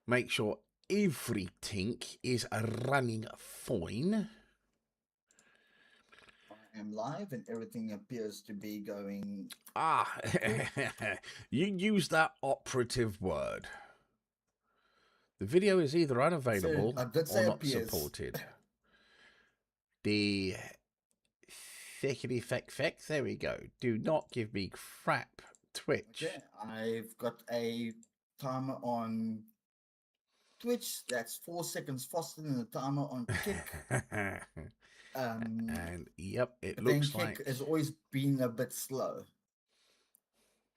make sure everything is running fine. I am live and everything appears to be going. Ah, you use that operative word. The video is either So unavailable I did or say not appears. supported. The feckity feck, there we go. Do not give me crap, Twitch. Okay, I've got a timer on Twitch that's 4 seconds faster than the timer on Kick. And yep, it But then looks Kick like has always been a bit slow.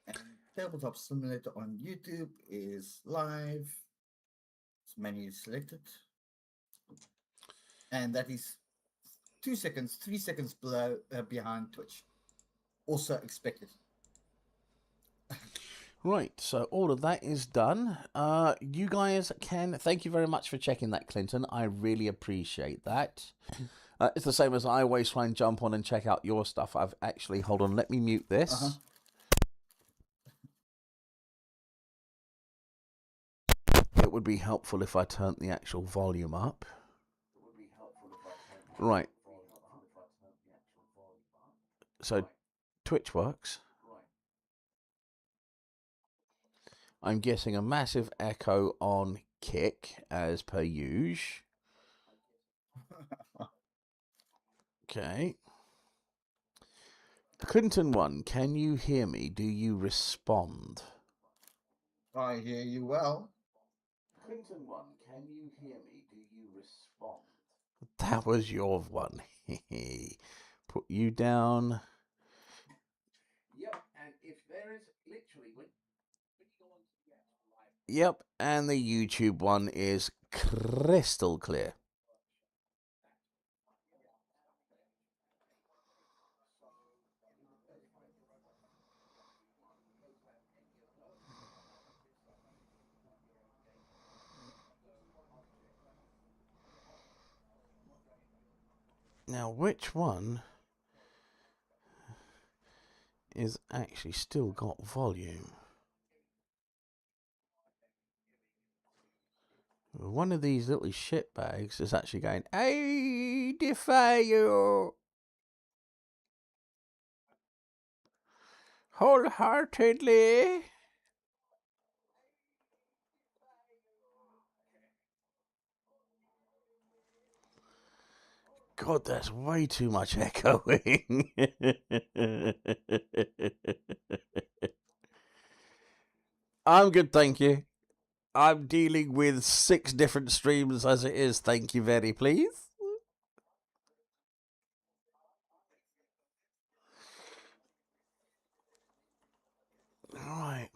And Tabletop Simulator on YouTube is live. It's manually selected. And that is 2 seconds, 3 seconds below behind Twitch. Also expected. right. So all of that is done. You guys can thank you very much for checking that, Clinton. I really appreciate that. It's the same as I always try and jump on and check out your stuff. I've actually hold on. Let me mute this. It would be helpful if I turned the actual volume up. Right. So Twitch works. I'm getting a massive echo on Kick as per usual. Okay. Clinton 1, can you hear me? Do you respond? I hear you well. Clinton 1, can you hear me? Do you respond? That was your one. Put you down. Yep, and if there is literally when you go on to the actual live. Yep, and the YouTube one is crystal clear. Now, which one is actually still got volume? One of these little shitbags is actually going, I defy you wholeheartedly. God, that's way too much echoing. I'm good, thank you. I'm dealing with 6 different streams as it is. Thank you very please. Right.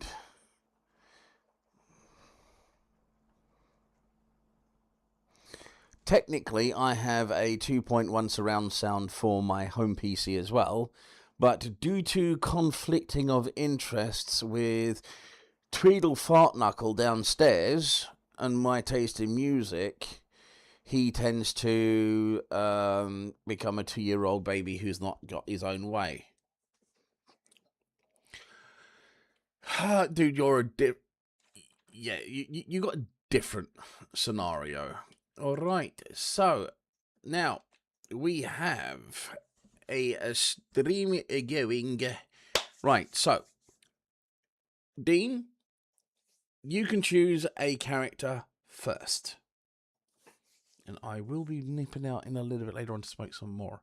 Technically, I have a 2.1 surround sound for my home PC as well, but due to conflicting of interests with Tweedle Fartknuckle downstairs and my taste in music, he tends to become a 2-year-old baby who's not got his own way. Dude, you're you got a different scenario. All right, so now we have a stream going. Right, so Dean, you can choose a character first. And I will be nipping out in a little bit later on to smoke some more.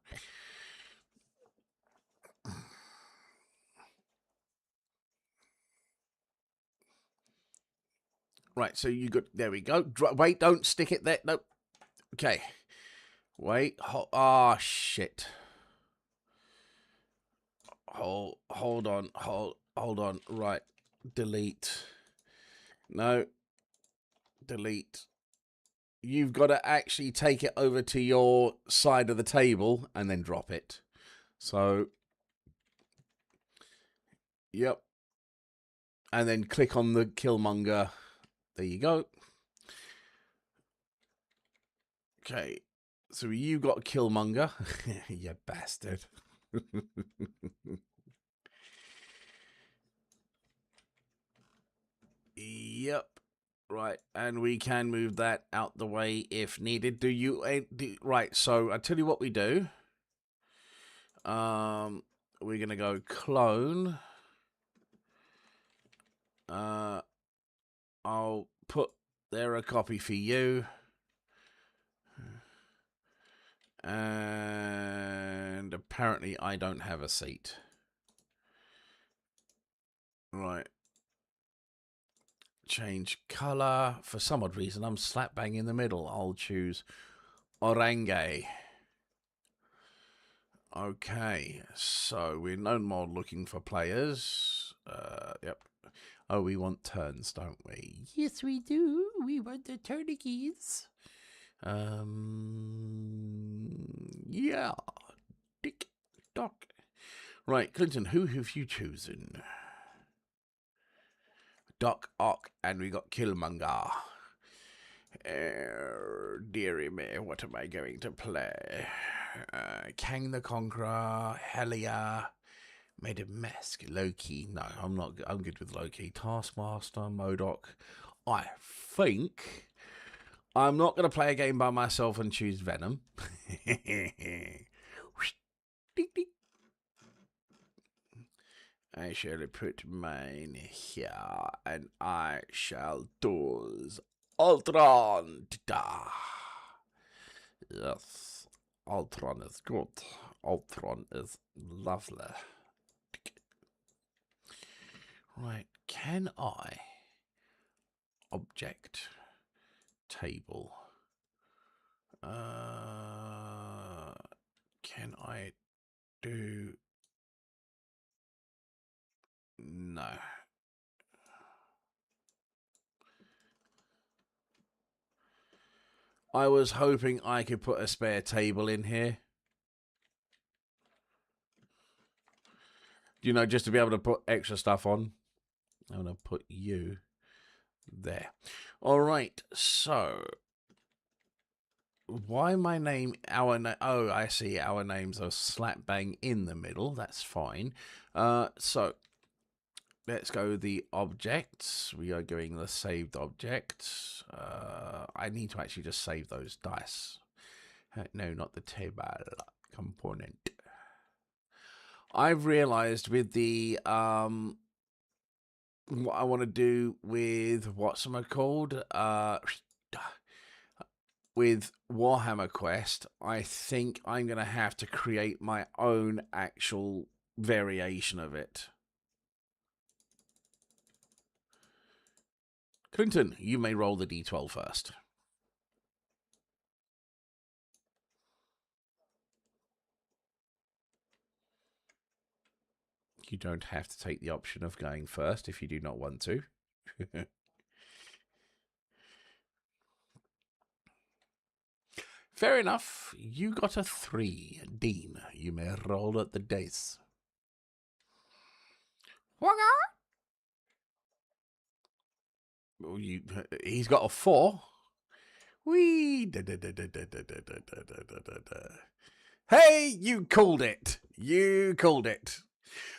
Right, so you got, there we go. Wait, don't stick it there. Nope. Okay. Wait. Ah, shit. Hold on. Hold on. Right. Delete. No. Delete. You've got to actually take it over to your side of the table and then drop it. So, yep. And then click on the Killmonger. There you go. Okay. So you got Killmonger. You bastard. Yep. Right, and we can move that out the way if needed. Do you right? So I tell you what we do. We're gonna go clone. I'll put there a copy for you, and apparently I don't have a seat. Right. Change color. For some odd reason, I'm slap bang in the middle. I'll choose orange. Okay, so we're no more looking for players. Yep. Oh, we want turns, don't we? Yes, we do. We want the tourniquets. Yeah. Dick, doc. Right, Clinton, who have you chosen? Doc Ock, and we got Killmonger. Dearie me, what am I going to play? Kang the Conqueror, Helia, Made of Mask, Loki. No, I'm not. I'm good with Loki. Taskmaster, MODOK. I think I'm not going to play a game by myself and choose Venom. I shall put mine here, and I shall doors Ultron. Yes, Ultron is good. Ultron is lovely. Right, can I object table? Can I do? No. I was hoping I could put a spare table in here. You know, just to be able to put extra stuff on. I'm going to put you there. All right, so why my name, oh, I see, our names are slap bang in the middle. That's fine. So let's go the objects. We are going the saved objects. I need to actually just save those dice. No, not the table component. I've realized with the what I want to do with what's it called with Warhammer Quest, I think I'm going to have to create my own actual variation of it. Clinton, you may roll the d12 first. You don't have to take the option of going first if you do not want to. Fair enough. You got a 3. Dean, you may roll at the dice. He's got a 4. Wee. Hey, you called it. You called it.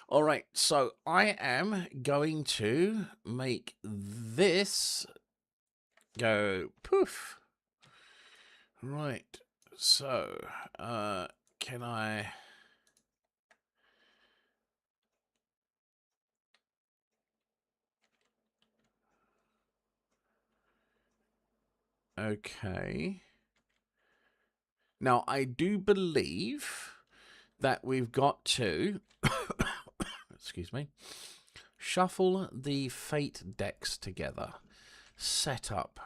All right, so I am going to make this go poof. Right, so can I... Okay. Now, I do believe that we've got to... excuse me. Shuffle the fate decks together. Set up.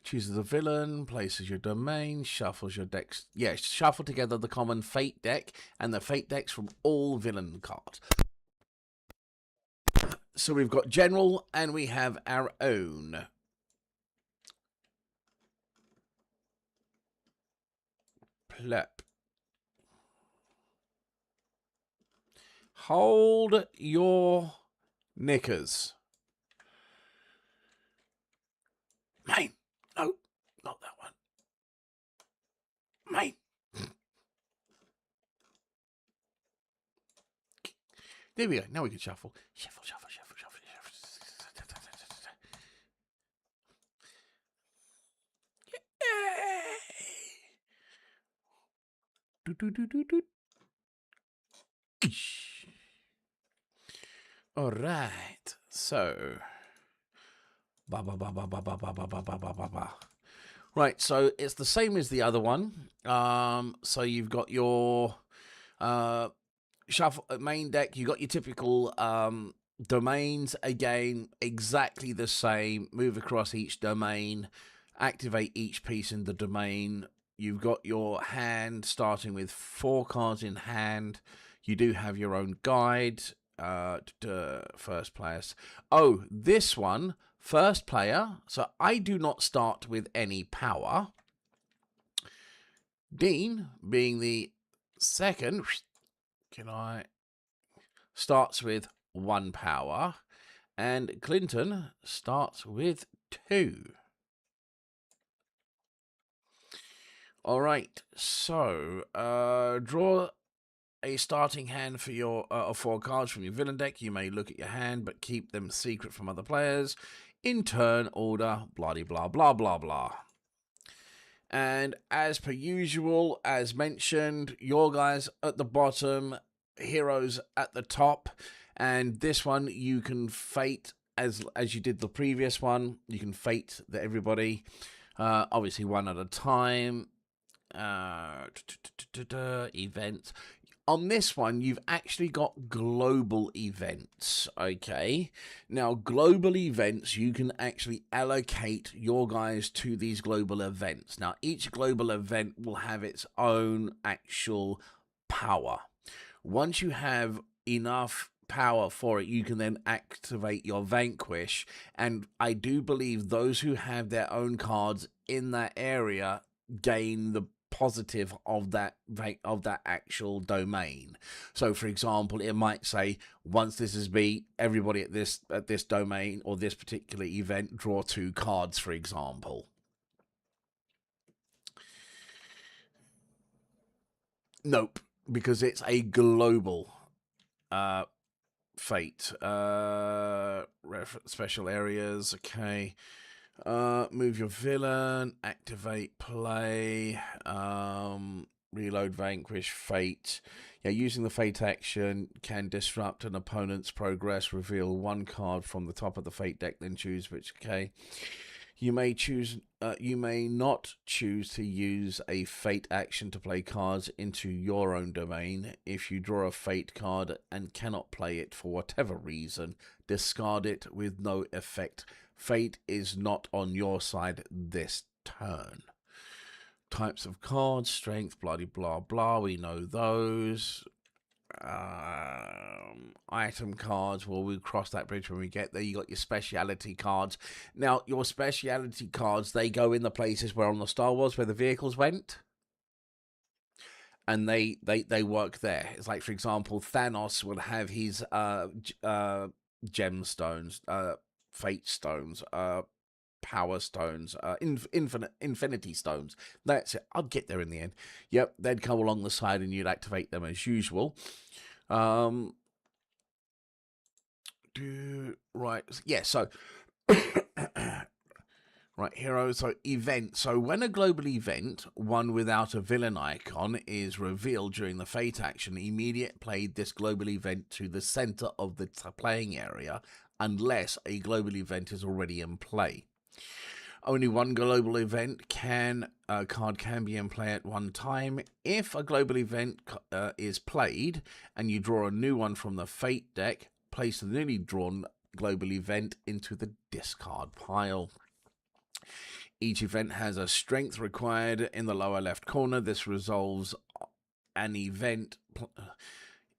Chooses a villain, places your domain, shuffles your decks. Yeah, shuffle together the common fate deck and the fate decks from all villain cards. So we've got general and we have our own. Plep. Hold your knickers. Mate. No, not that one. Mate. There we go. Now we can shuffle. Shuffle, shuffle, shuffle, shuffle, shuffle. All right. So. Right, so it's the same as the other one. So you've got your shuffle main deck. You got your typical domains. Again, exactly the same. Move across each domain, activate each piece in the domain. You've got your hand starting with 4 cards in hand. You do have your own guide. First players. Oh, this one, first player. So I do not start with any power. Dean, being the second, starts with 1 power, and Clinton starts with 2. All right, so draw a starting hand for your 4 cards from your villain deck. You may look at your hand, but keep them secret from other players. In turn order, blah blah blah blah blah. And as per usual, as mentioned, your guys at the bottom, heroes at the top. And this one you can fate as you did the previous one. You can fate everybody, obviously one at a time. Events. On this one, you've actually got global events, okay? Now, global events, you can actually allocate your guys to these global events. Now, each global event will have its own actual power. Once you have enough power for it, you can then activate your Vanquish. And I do believe those who have their own cards in that area gain the positive of that actual domain. So for example, it might say once this is beat, everybody at this domain or this particular event draw 2 cards, for example. Nope, because it's a global fate. Special areas. Okay. Move your villain, activate play, reload, vanquish, fate. Yeah, using the fate action can disrupt an opponent's progress. Reveal 1 card from the top of the fate deck, then choose which. Okay. You may choose. You may not choose to use a fate action to play cards into your own domain. If you draw a fate card and cannot play it for whatever reason, discard it with no effect. Fate is not on your side this turn. Types of cards, strength, blah, blah, blah. We know those. Item cards, well, we'll cross that bridge when we get there. You got your speciality cards. Now, your speciality cards, they go in the places where on the Star Wars where the vehicles went. And they work there. It's like, for example, Thanos will have his gemstones, fate stones, power stones, infinity stones. That's it. I'll get there in the end. Yep, they'd come along the side and you'd activate them as usual. Right, yeah, so right, heroes. So event. So when a global event, one without a villain icon, is revealed during the fate action, immediate play this global event to the center of the playing area unless a global event is already in play. Only one global event card can be in play at one time. If a global event is played and you draw a new one from the fate deck, place the newly drawn global event into the discard pile. Each event has a strength required in the lower left corner. This resolves an event.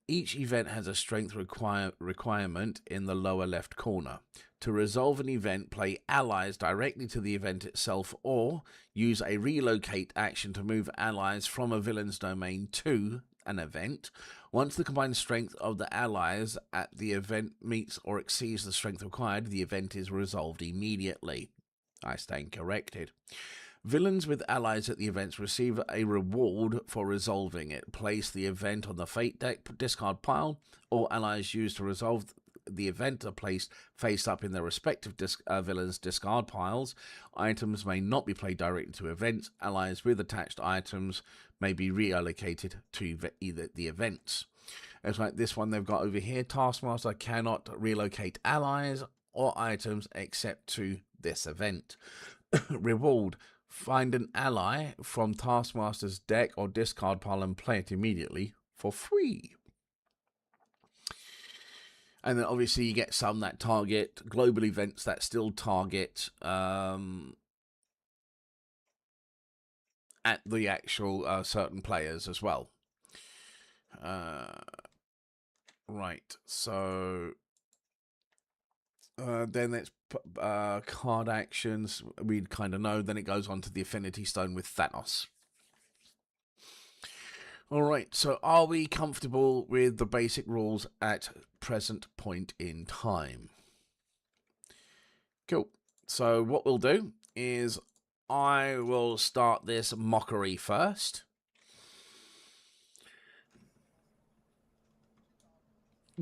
Each event has a strength requirement in the lower left corner. To resolve an event, play allies directly to the event itself or use a relocate action to move allies from a villain's domain to an event. Once the combined strength of the allies at the event meets or exceeds the strength required, the event is resolved immediately. I stand corrected. Villains with allies at the events receive a reward for resolving it. Place the event on the fate deck discard pile. All allies used to resolve the event are placed face up in their respective villains' discard piles. Items may not be played directly to events. Allies with attached items may be reallocated to either the events. It's like this one they've got over here. Taskmaster cannot relocate allies or items except to this event. Reward. Find an ally from Taskmaster's deck or discard pile and play it immediately for free. And then obviously you get some that target global events that still target at the actual certain players as well. Right, so then it's card actions. We kind of know. Then it goes on to the Affinity Stone with Thanos. All right, so are we comfortable with the basic rules at present point in time? Cool. So what we'll do is I will start this mockery first.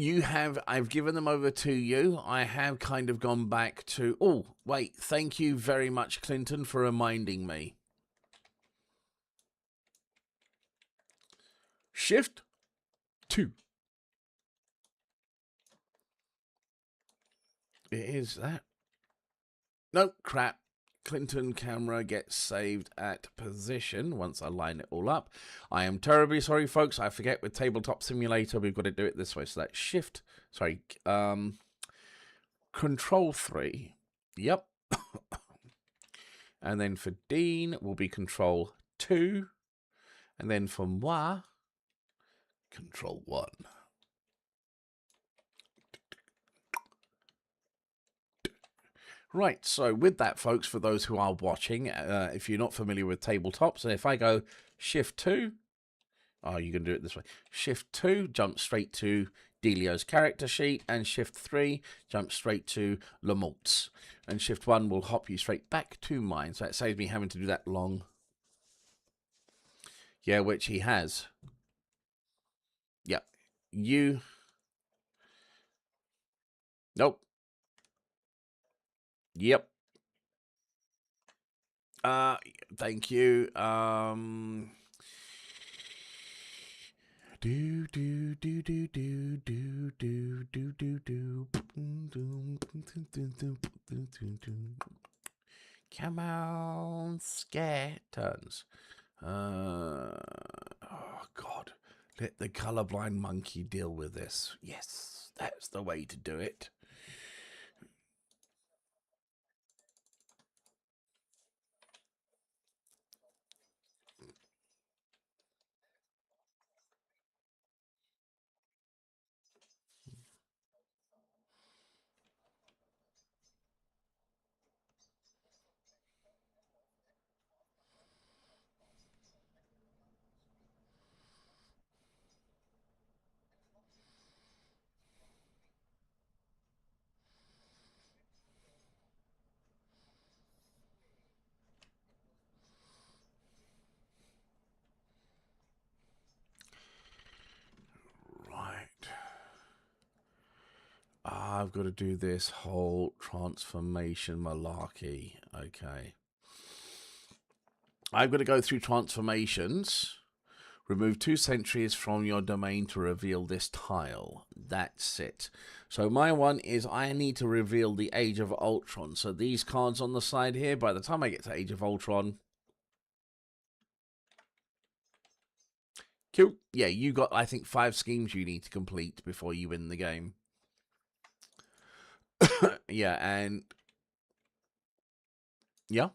I've given them over to you. I have kind of gone back to, oh, wait, thank you very much, Clinton, for reminding me. Shift 2. It is that. No, crap. Clinton camera gets saved at position once I line it all up. I am terribly sorry, folks. I forget with Tabletop Simulator, we've got to do it this way. So that's Shift, sorry, Control 3. Yep. And then for Dean will be Control 2. And then for moi, Control 1. Right, so with that, folks, for those who are watching, if you're not familiar with tabletops, if I go Shift 2, oh, you can do it this way. Shift 2, jump straight to Delio's character sheet, and Shift 3, jump straight to Lamort's. And Shift 1 will hop you straight back to mine, so that saves me having to do that long. Yeah, which he has. Yep. You. Nope. Yep. Thank you. Do do do do do do do do do do. Come on, skeletons. Oh God, let the colorblind monkey deal with this. Yes, that's the way to do it. Right. I've got to do this whole transformation malarkey. Okay. I've got to go through transformations. Remove 2 sentries from your domain to reveal this tile. That's it. So my one is I need to reveal the Age of Ultron. So these cards on the side here, by the time I get to Age of Ultron... Cool. Yeah, you got, I think, 5 schemes you need to complete before you win the game. Yeah, and... Yeah.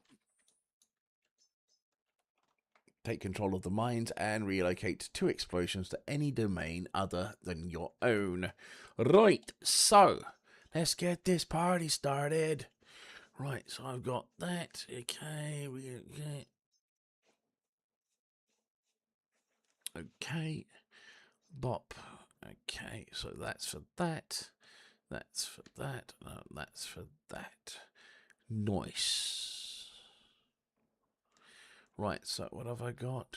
Take control of the mines and relocate 2 explosions to any domain other than your own. Right, so let's get this party started. Right, so I've got that. Okay, okay, bop. Okay, so that's for that. That's for that. No, that's for that. Nice. Right, so what have I got?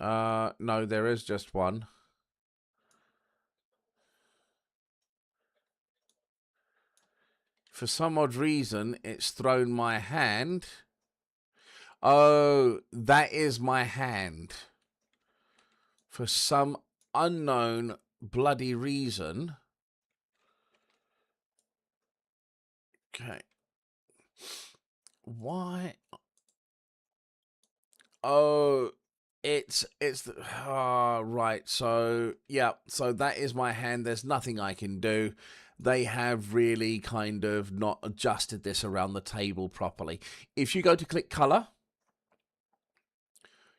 No, there is just one. For some odd reason, it's thrown my hand. Oh, that is my hand. For some unknown bloody reason. Okay. Why? Oh, it's right. So yeah, so that is my hand. There's nothing I can do. They have really kind of not adjusted this around the table properly. If you go to click color,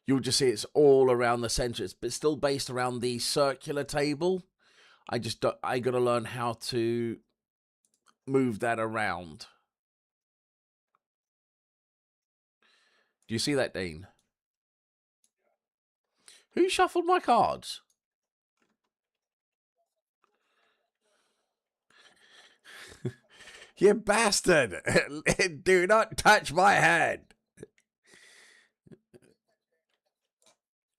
you'll just see it's all around the center. It's still based around the circular table. I got to learn how to move that around. Do you see that, Dean? Who shuffled my cards? You bastard! Do not touch my hand.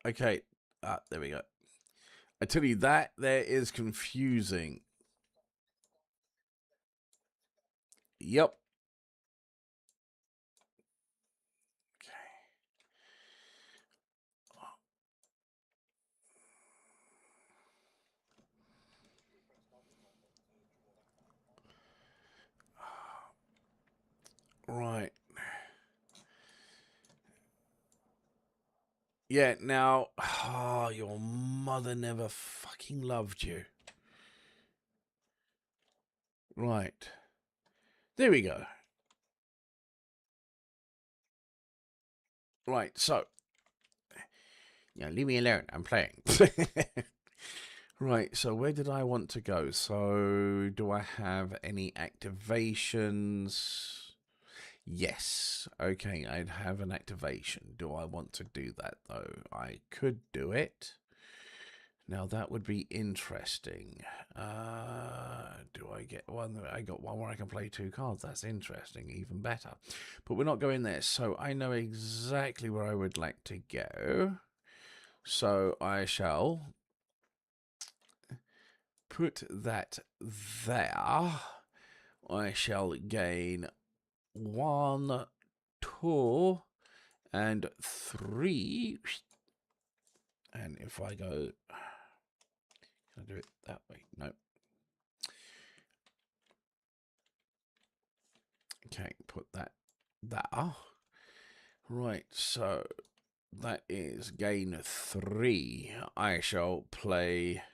Okay, there we go. I tell you that there is confusing. Yep. Right. Yeah, now, your mother never fucking loved you. Right. There we go. Right, so. Yeah, leave me alone. I'm playing. Right, so where did I want to go? So, do I have any activations? Yes. Okay, I'd have an activation. Do I want to do that, though? I could do it. Now, that would be interesting. Do I get one? I got one where I can play 2 cards. That's interesting. Even better. But we're not going there. So, I know exactly where I would like to go. So, I shall put that there. I shall gain 1, 2, and 3. And if I go, can I do it that way? No. Okay, put that there. Right, so that is gain 3. I shall play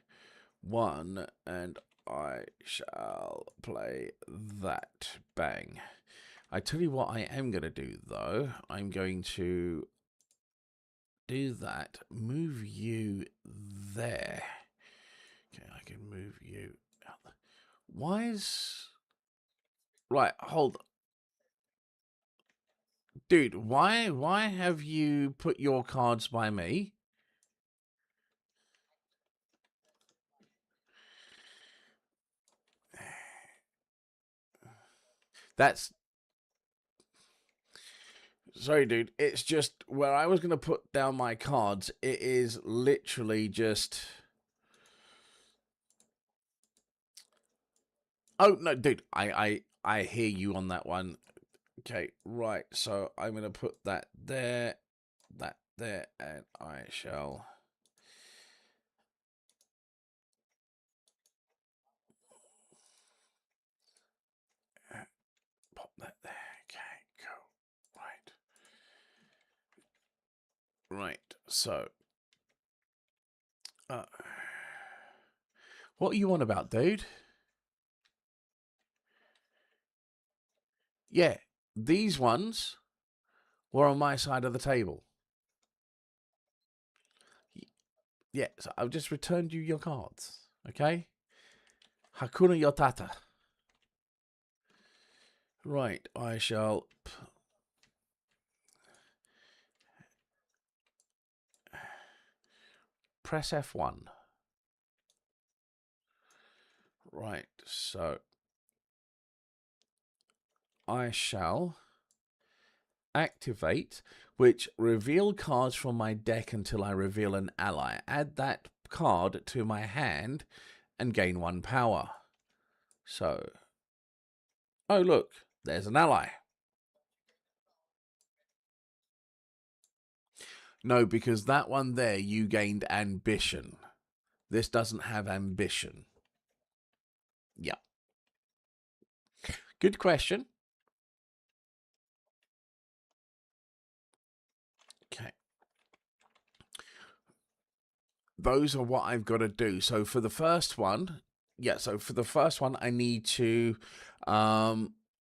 1 and I shall play that. Bang. I tell you what I am going to do, though. I'm going to do that. Move you there. Okay, I can move you out. Why is... Right, hold... Dude, why have you put your cards by me? That's... Sorry, dude. It's just where I was going to put down my cards, it is literally just... Oh, no, dude. I hear you on that one. Okay, right. So I'm going to put that there, and I shall... pop that there. Okay, cool. Right. So... what are you on about, dude? Yeah, these ones were on my side of the table. Yeah, so I've just returned you your cards. Okay? Hakuna Yotata. Right, I shall... press F1. Right, so... I shall activate, which reveal cards from my deck until I reveal an ally. Add that card to my hand and gain 1 power. So, oh look, there's an ally. No, because that one there, you gained ambition. This doesn't have ambition. Yeah. Good question. Okay. Those are what I've got to do. So for the first one, I need to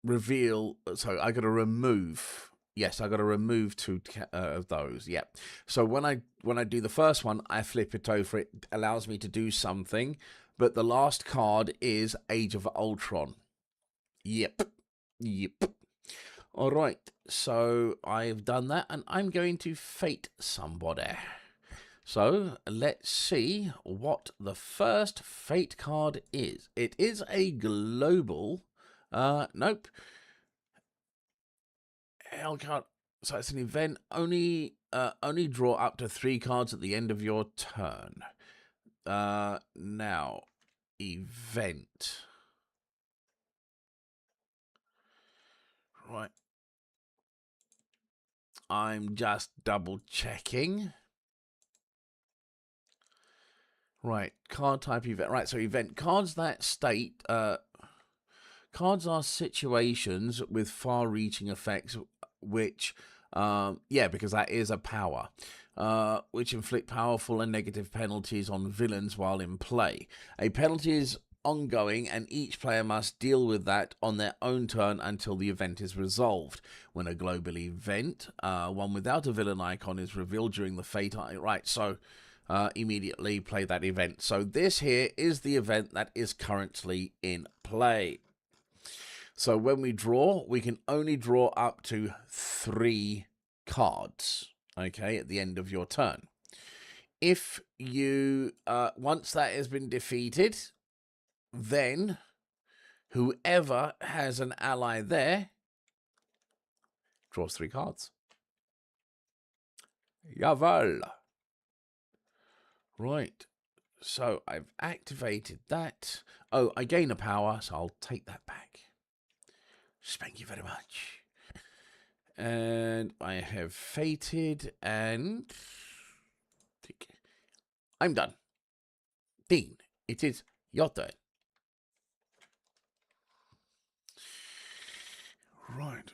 reveal. So I got to remove. Yes, I got to remove 2 of those. Yeah. So when I do the first one, I flip it over. It allows me to do something, but the last card is Age of Ultron. Yep. Yep. All right. So I've done that, and I'm going to fate somebody. So let's see what the first fate card is. It is a global. Nope. Hell card. So it's an event. Only draw up to 3 cards at the end of your turn. Now, event. Right. I'm just double checking. Right, card type event. Right, so event cards that state cards are situations with far-reaching effects, which yeah, because that is a power, which inflict powerful and negative penalties on villains while in play. A penalty is ongoing, and each player must deal with that on their own turn until the event is resolved. When a global event, one without a villain icon, is revealed during the fate. Right, so immediately play that event. So this here is the event that is currently in play. So when we draw, we can only draw up to 3 cards, okay, at the end of your turn. If you, once that has been defeated, then whoever has an ally there draws 3 cards. Jawohl. Right. So I've activated that. Oh, I gain a power, so I'll take that back. Thank you very much. And I have fated, and I'm done. Dean, it is your turn. Right.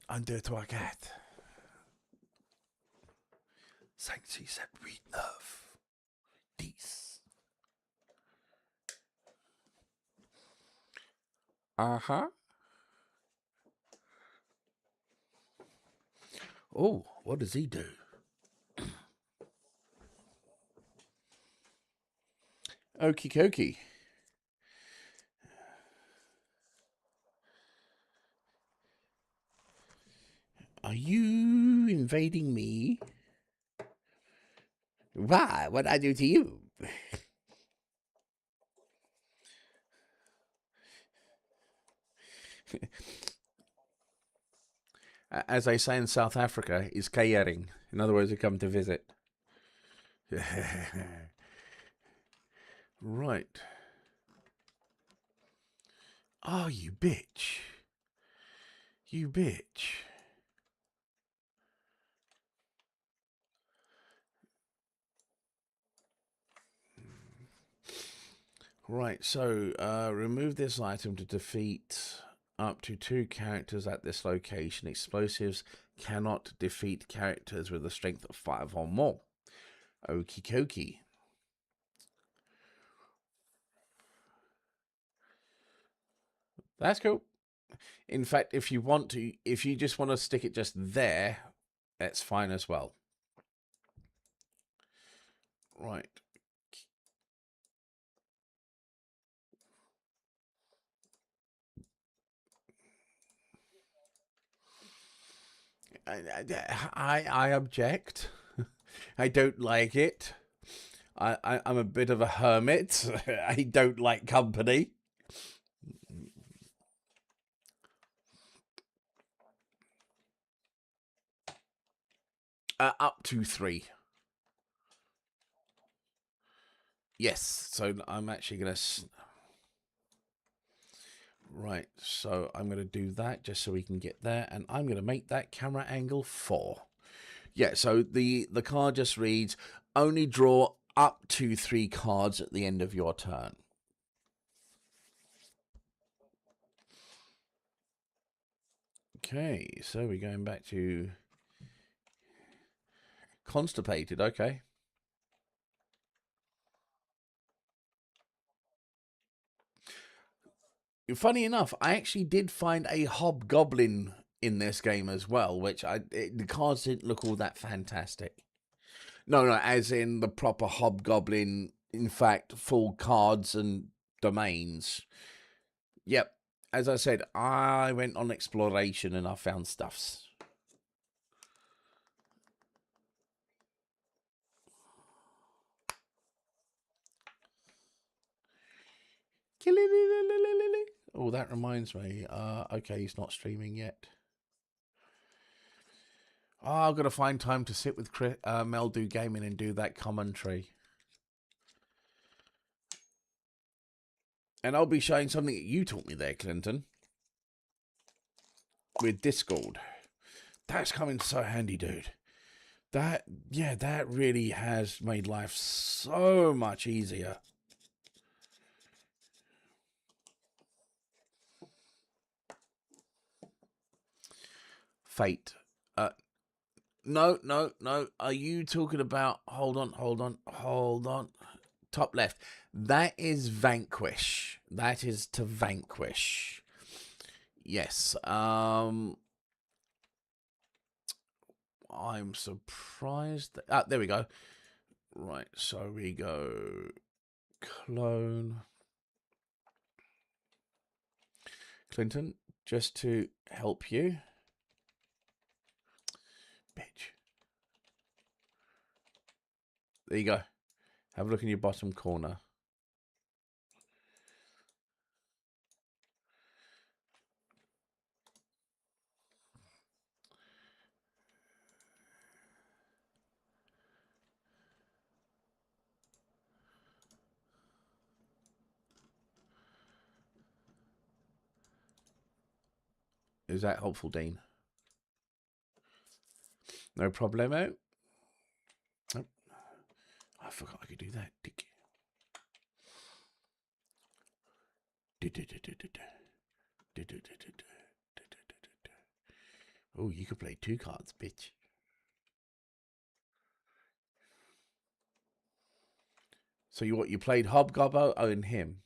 Under toi cat. Sancti said we love this. Uh-huh. Oh, what does he do? Okie dokie. Are you invading me? Why? What'd I do to you? As they say in South Africa, is keiering. In other words, they come to visit. Right. Oh, you bitch. You bitch. Right, so remove this item to defeat up to 2 characters at this location. Explosives cannot defeat characters with a strength of 5 or more. Okie dokie. That's cool. In fact, if you want to, if you just want to stick it just there, that's fine as well. Right. I object. I don't like it. I'm a bit of a hermit. I don't like company. Up to 3. Yes, so I'm actually going to... Right, so I'm going to do that just so we can get there. And I'm going to make that camera angle 4. Yeah, so the card just reads, only draw up to 3 cards at the end of your turn. Okay, so we're going back to constipated. Okay. Funny enough, I actually did find a hobgoblin in this game as well, which the cards didn't look all that fantastic. No, as in the proper hobgoblin. In fact, full cards and domains. Yep. As I said, I went on exploration and I found stuffs. Oh, that reminds me. Okay, he's not streaming yet. Oh, I've got to find time to sit with Mel do gaming and do that commentary. And I'll be showing something that you taught me there, Clinton. With Discord. That's coming so handy, dude. That really has made life so much easier. Fate. No. Are you talking about... Hold on. Top left. That is Vanquish. That is to vanquish. Yes. I'm surprised. There we go. Right, so we go clone. Clinton, just to help you. Bitch. There you go. Have a look in your bottom corner. Is that helpful, Dean? No problemo. Oh, I forgot I could do that. Dick. Oh, you could play 2 cards, bitch. So you played Hobgobbo and him.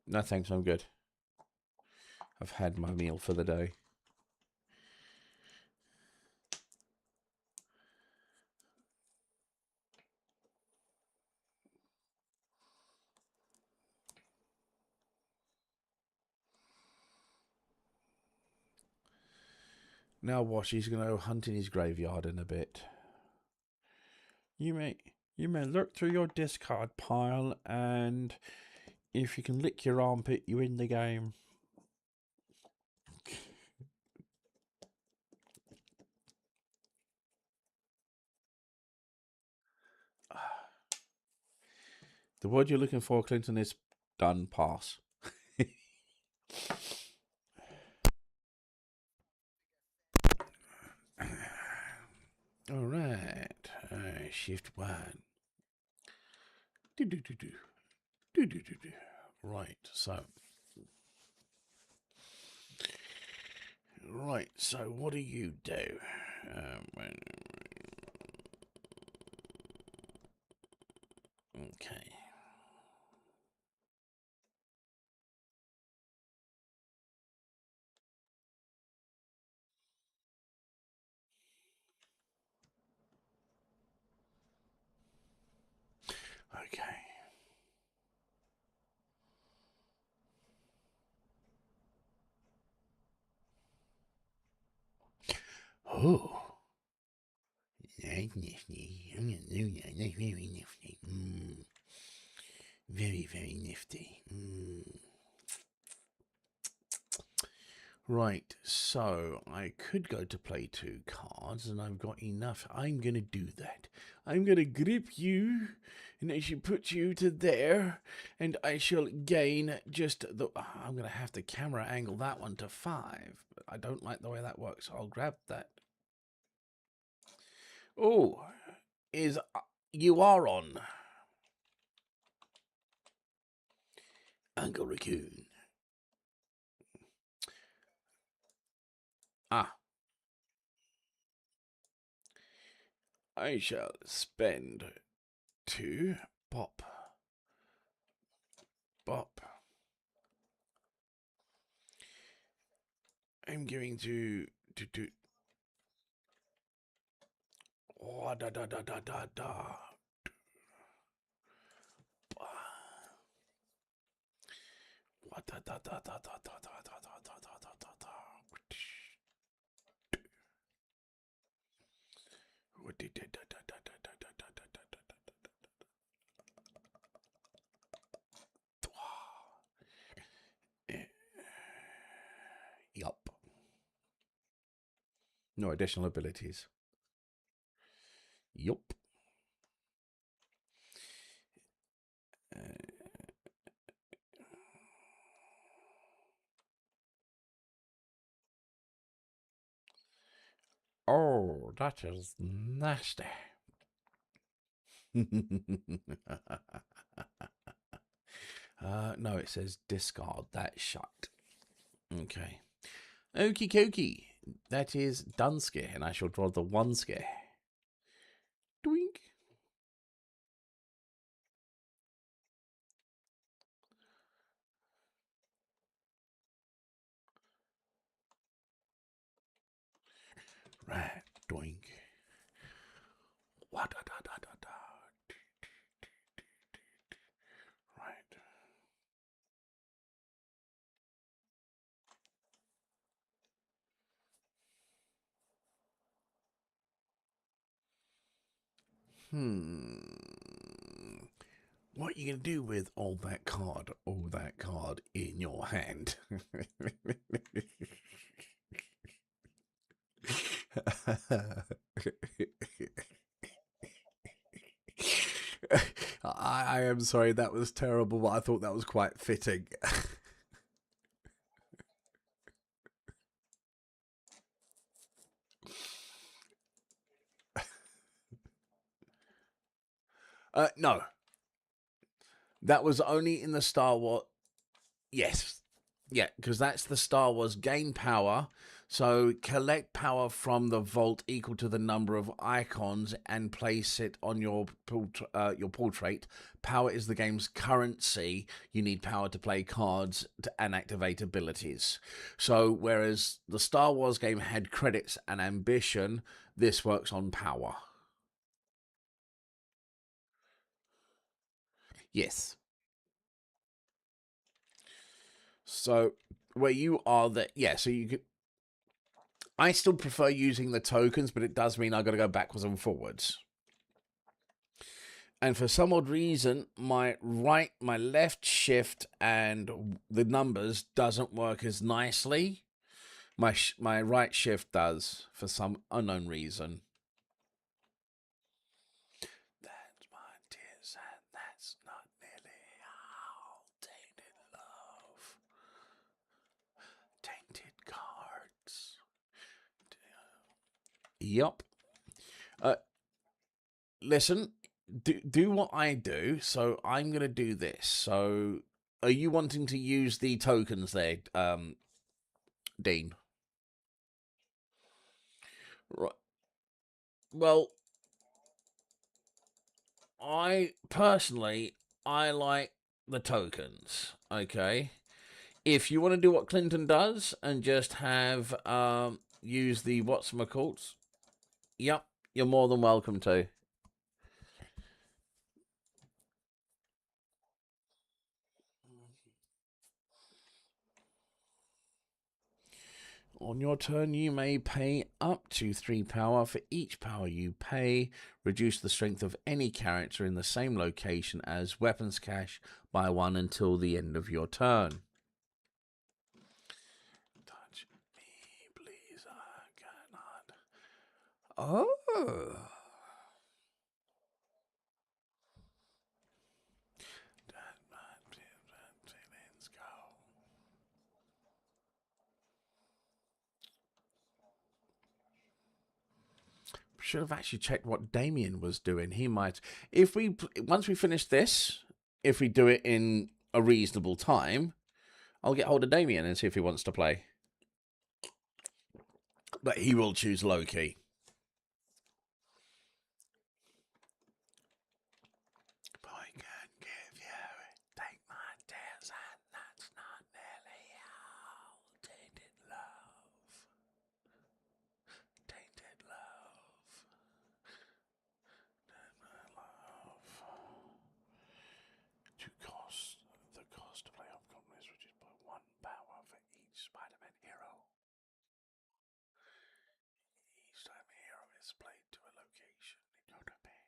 No thanks, I'm good. I've had my meal for the day. Now Washy's going to go hunt in his graveyard in a bit. You may look through your discard pile, and if you can lick your armpit, you win the game. The word you're looking for, Clinton, is done. Pass. All right. Shift 1. Right. So what do you do? Okay. Okay. Oh. That's nifty. I'm gonna do that. That's very nifty. Very, very nifty. Right, so I could go to play 2 cards, and I've got enough. I'm going to do that. I'm going to grip you, and I shall put you to there, and I shall gain just the... I'm going to have to camera angle that one to 5, but I don't like the way that works, so I'll grab that. Oh, is... you are on. Uncle Raccoon. Ah. I shall spend 2 pop. Bop. I'm going to do... Oh, da da da da da da. What da da da da da da da da da da da da da da. What did da da da da da da da da da da da da. Yup. No additional abilities. Yup. Oh, that is nasty. No, it says discard that shut. Okay. Okie dokie. That is done scare, and I shall draw the 1 scare. Doink. Right. Doink. What da da da da da. Right. What are you going to do with all that card in your hand? I am sorry, that was terrible, but I thought that was quite fitting. No. That was only in the Star Wars. Yes. Yeah, because that's the Star Wars gain power. So collect power from the vault equal to the number of icons and place it on your portrait. Power is the game's currency. You need power to play cards and activate abilities. So whereas the Star Wars game had credits and ambition, this works on power. Yes. So where you are that, yeah, so you could... I still prefer using the tokens, but it does mean I got to go backwards and forwards. And for some odd reason, my left shift and the numbers doesn't work as nicely. My right shift does for some unknown reason. That's my tears, and that's not nearly how tainted love. Tainted cards. Yup. Listen, do what I do. So I'm gonna do this. So, are you wanting to use the tokens there, Dean? Right. Well, I personally I like the tokens. Okay. If you want to do what Clinton does and just have use the what's-my-calls, yep, you're more than welcome to. On your turn, you may pay up to 3 power. For each power you pay, reduce the strength of any character in the same location as weapons cache by 1 until the end of your turn. Touch me, please. I cannot. Oh. Let's go. Should have actually checked what Damien was doing. He might, if we once we finish this, if we do it in a reasonable time, I'll get hold of Damien and see if he wants to play. But he will choose Loki. I can give you, take my tears, and that's not nearly all. Tainted love. Tainted love. To cost the cost to play Hobgoblin is reduced by 1 power for each Spider-Man hero. Each time a hero is played to a location in your domain.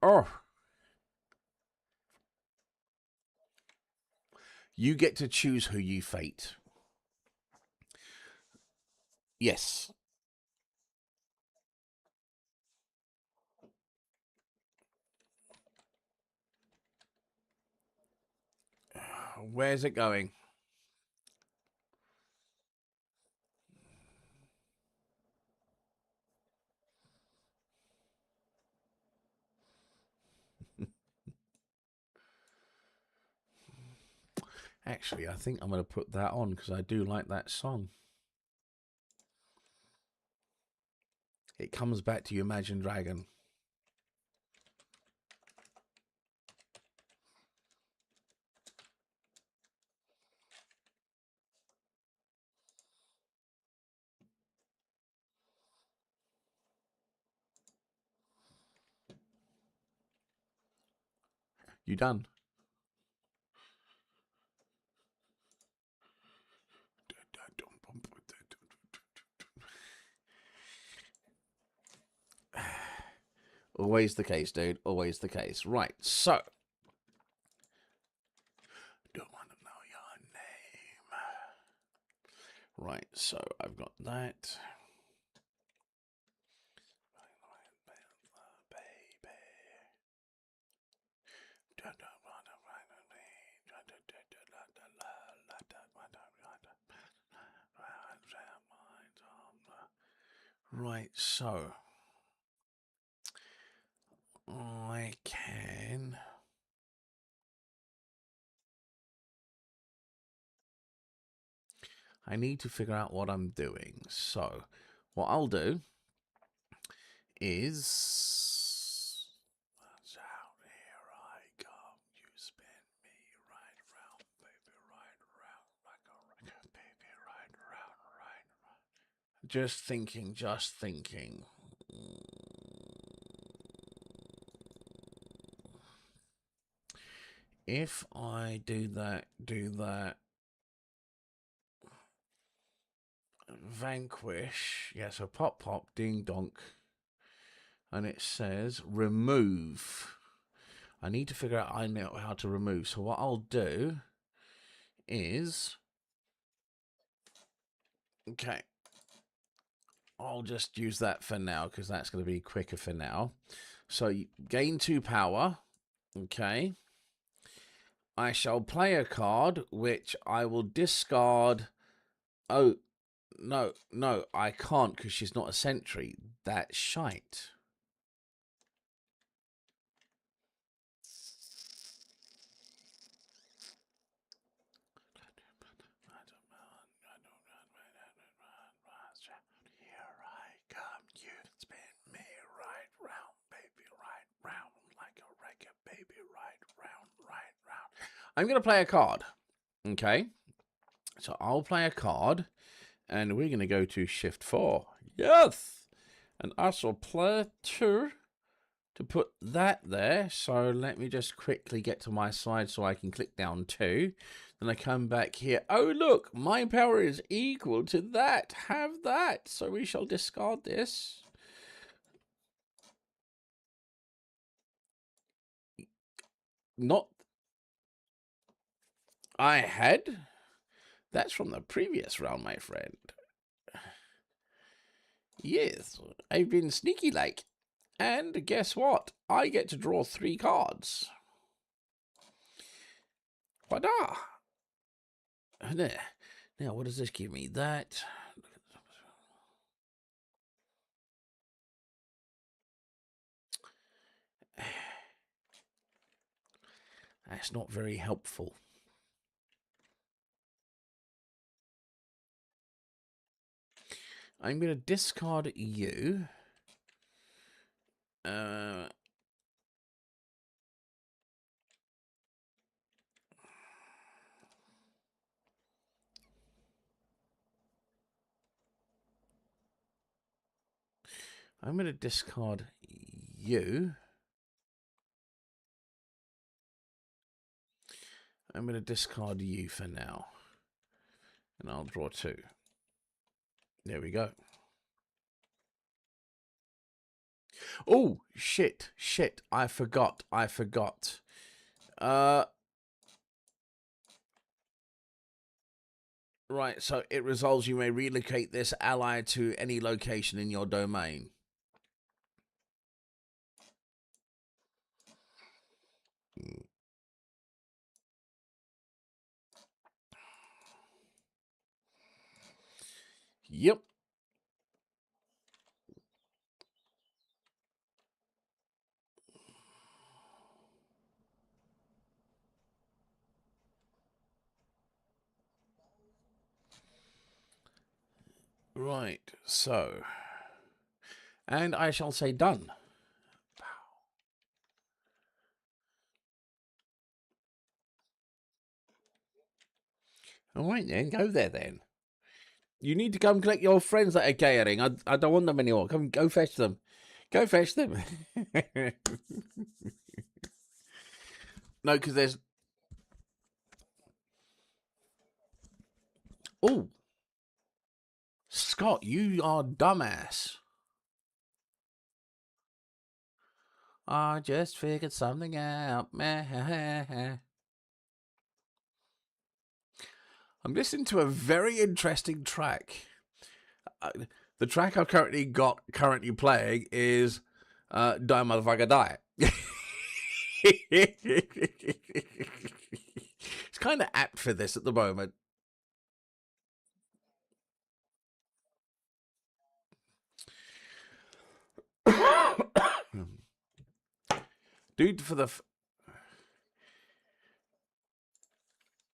Oh, you get to choose who you fate. Yes. Where's it going? Actually, I think I'm going to put that on because I do like that song. It comes back to you, Imagine Dragon. You done? Always the case, dude. Always the case. Right, so. Don't want to know your name. Right, so I've got that. Right, so I can. I need to figure out what I'm doing. So, what I'll do is. Out here I come. You spin me right around, baby, right around, like a record, baby, right around, right around. Just thinking, just thinking. If I do that, vanquish, yeah, so pop, pop, ding donk, and it says remove. I need to figure out I know how to remove. So what I'll do is, okay, I'll just use that for now because that's going to be quicker for now. So you gain 2 power, okay. I shall play a card, which I will discard. Oh, no, I can't because she's not a sentry. That's shite. I'm going to play a card. Okay. So I'll play a card. And we're going to go to Shift 4. Yes! And I shall play 2 to put that there. So let me just quickly get to my side so I can click down 2. Then I come back here. Oh, look! My power is equal to that. Have that. So we shall discard this. Not... I had? That's from the previous round, my friend. Yes, I've been sneaky like. And guess what? I get to draw 3 cards. Wada! There. Now, what does this give me? That. That's not very helpful. I'm going to discard you. I'm going to discard you. I'm going to discard you for now. And I'll draw 2. There we go. Oh, shit. Shit. I forgot. Right, so it resolves. You may relocate this ally to any location in your domain. Yep. Right, so... And I shall say done. All right, then. Go there, then. You need to come collect your friends that are gathering. I don't want them anymore. Go fetch them. Go fetch them. No, because there's... Oh. Scott, you are dumbass. I just figured something out. I'm listening to a very interesting track. The track I've currently playing is Die Motherfucker Die. It's kind of apt for this at the moment. Dude,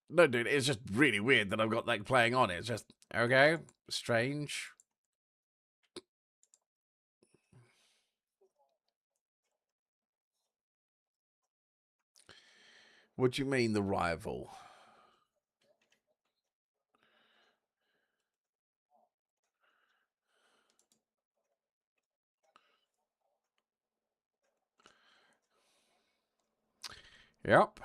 no, dude, it's just really weird that I've got that playing on. It's just, okay, strange. What do you mean, the rival? Yep.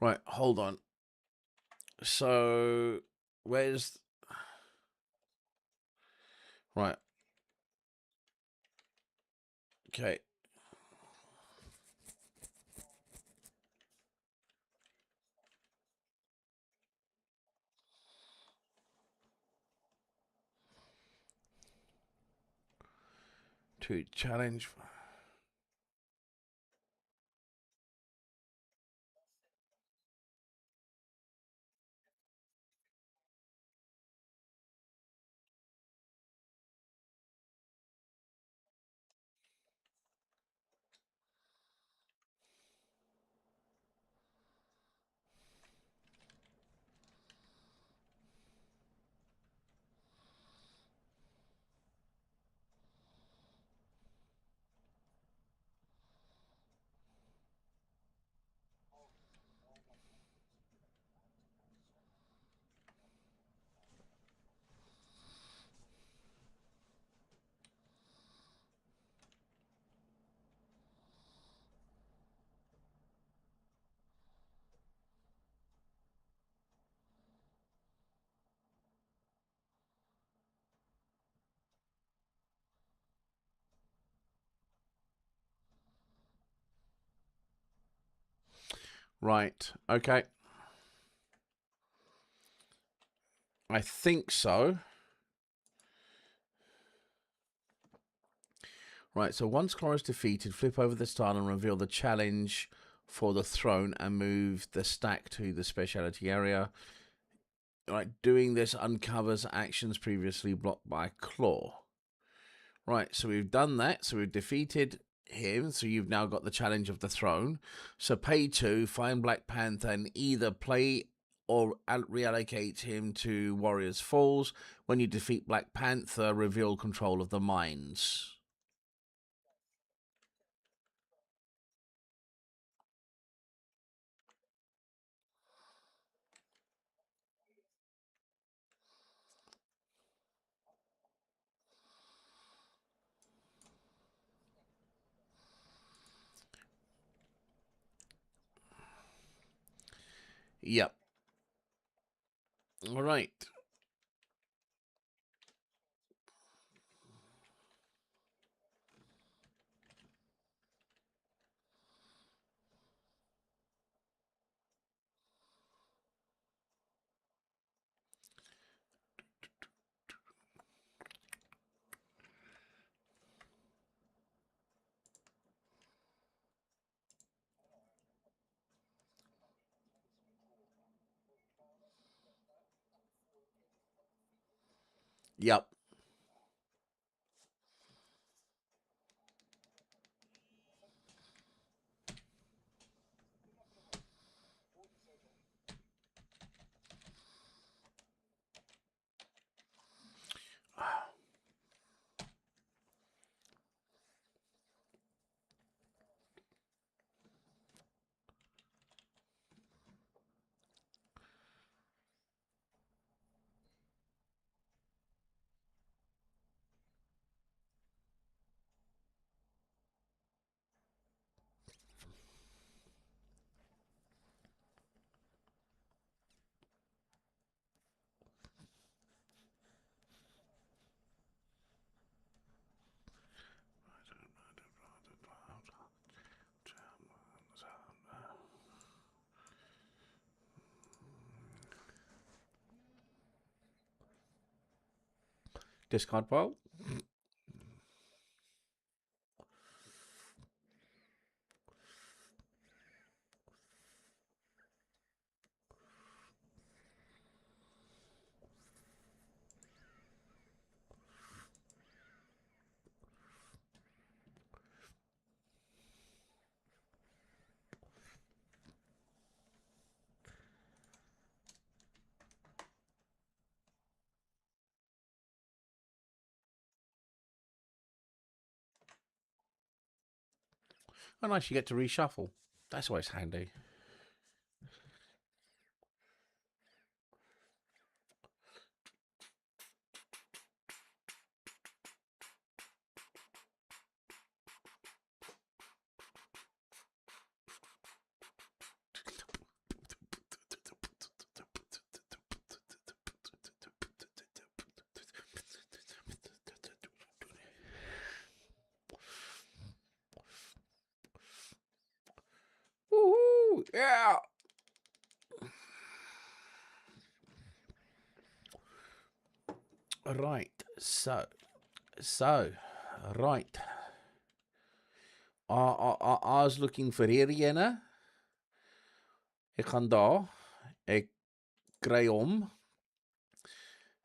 Right, hold on. So, where's... Right. Okay. to challenge. Right. Okay. I think so. Right. So once Cora is defeated, flip over the style and reveal the challenge for the throne and move the stack to the specialty area. Right. Doing this uncovers actions previously blocked by Claw. Right. So we've done that. So we've defeated him. So you've now got the challenge of the throne. So pay 2, find Black Panther, and either play or reallocate him to Warriors Falls. When you defeat Black Panther, reveal control of the mines. Yep. All right. Yep. Discard pile. Oh, nice. You get to reshuffle. That's always handy. Woohoo! Yeah. Right. So Right. I was looking vir hierdie ene. Ek gaan daar. Ek kry hom.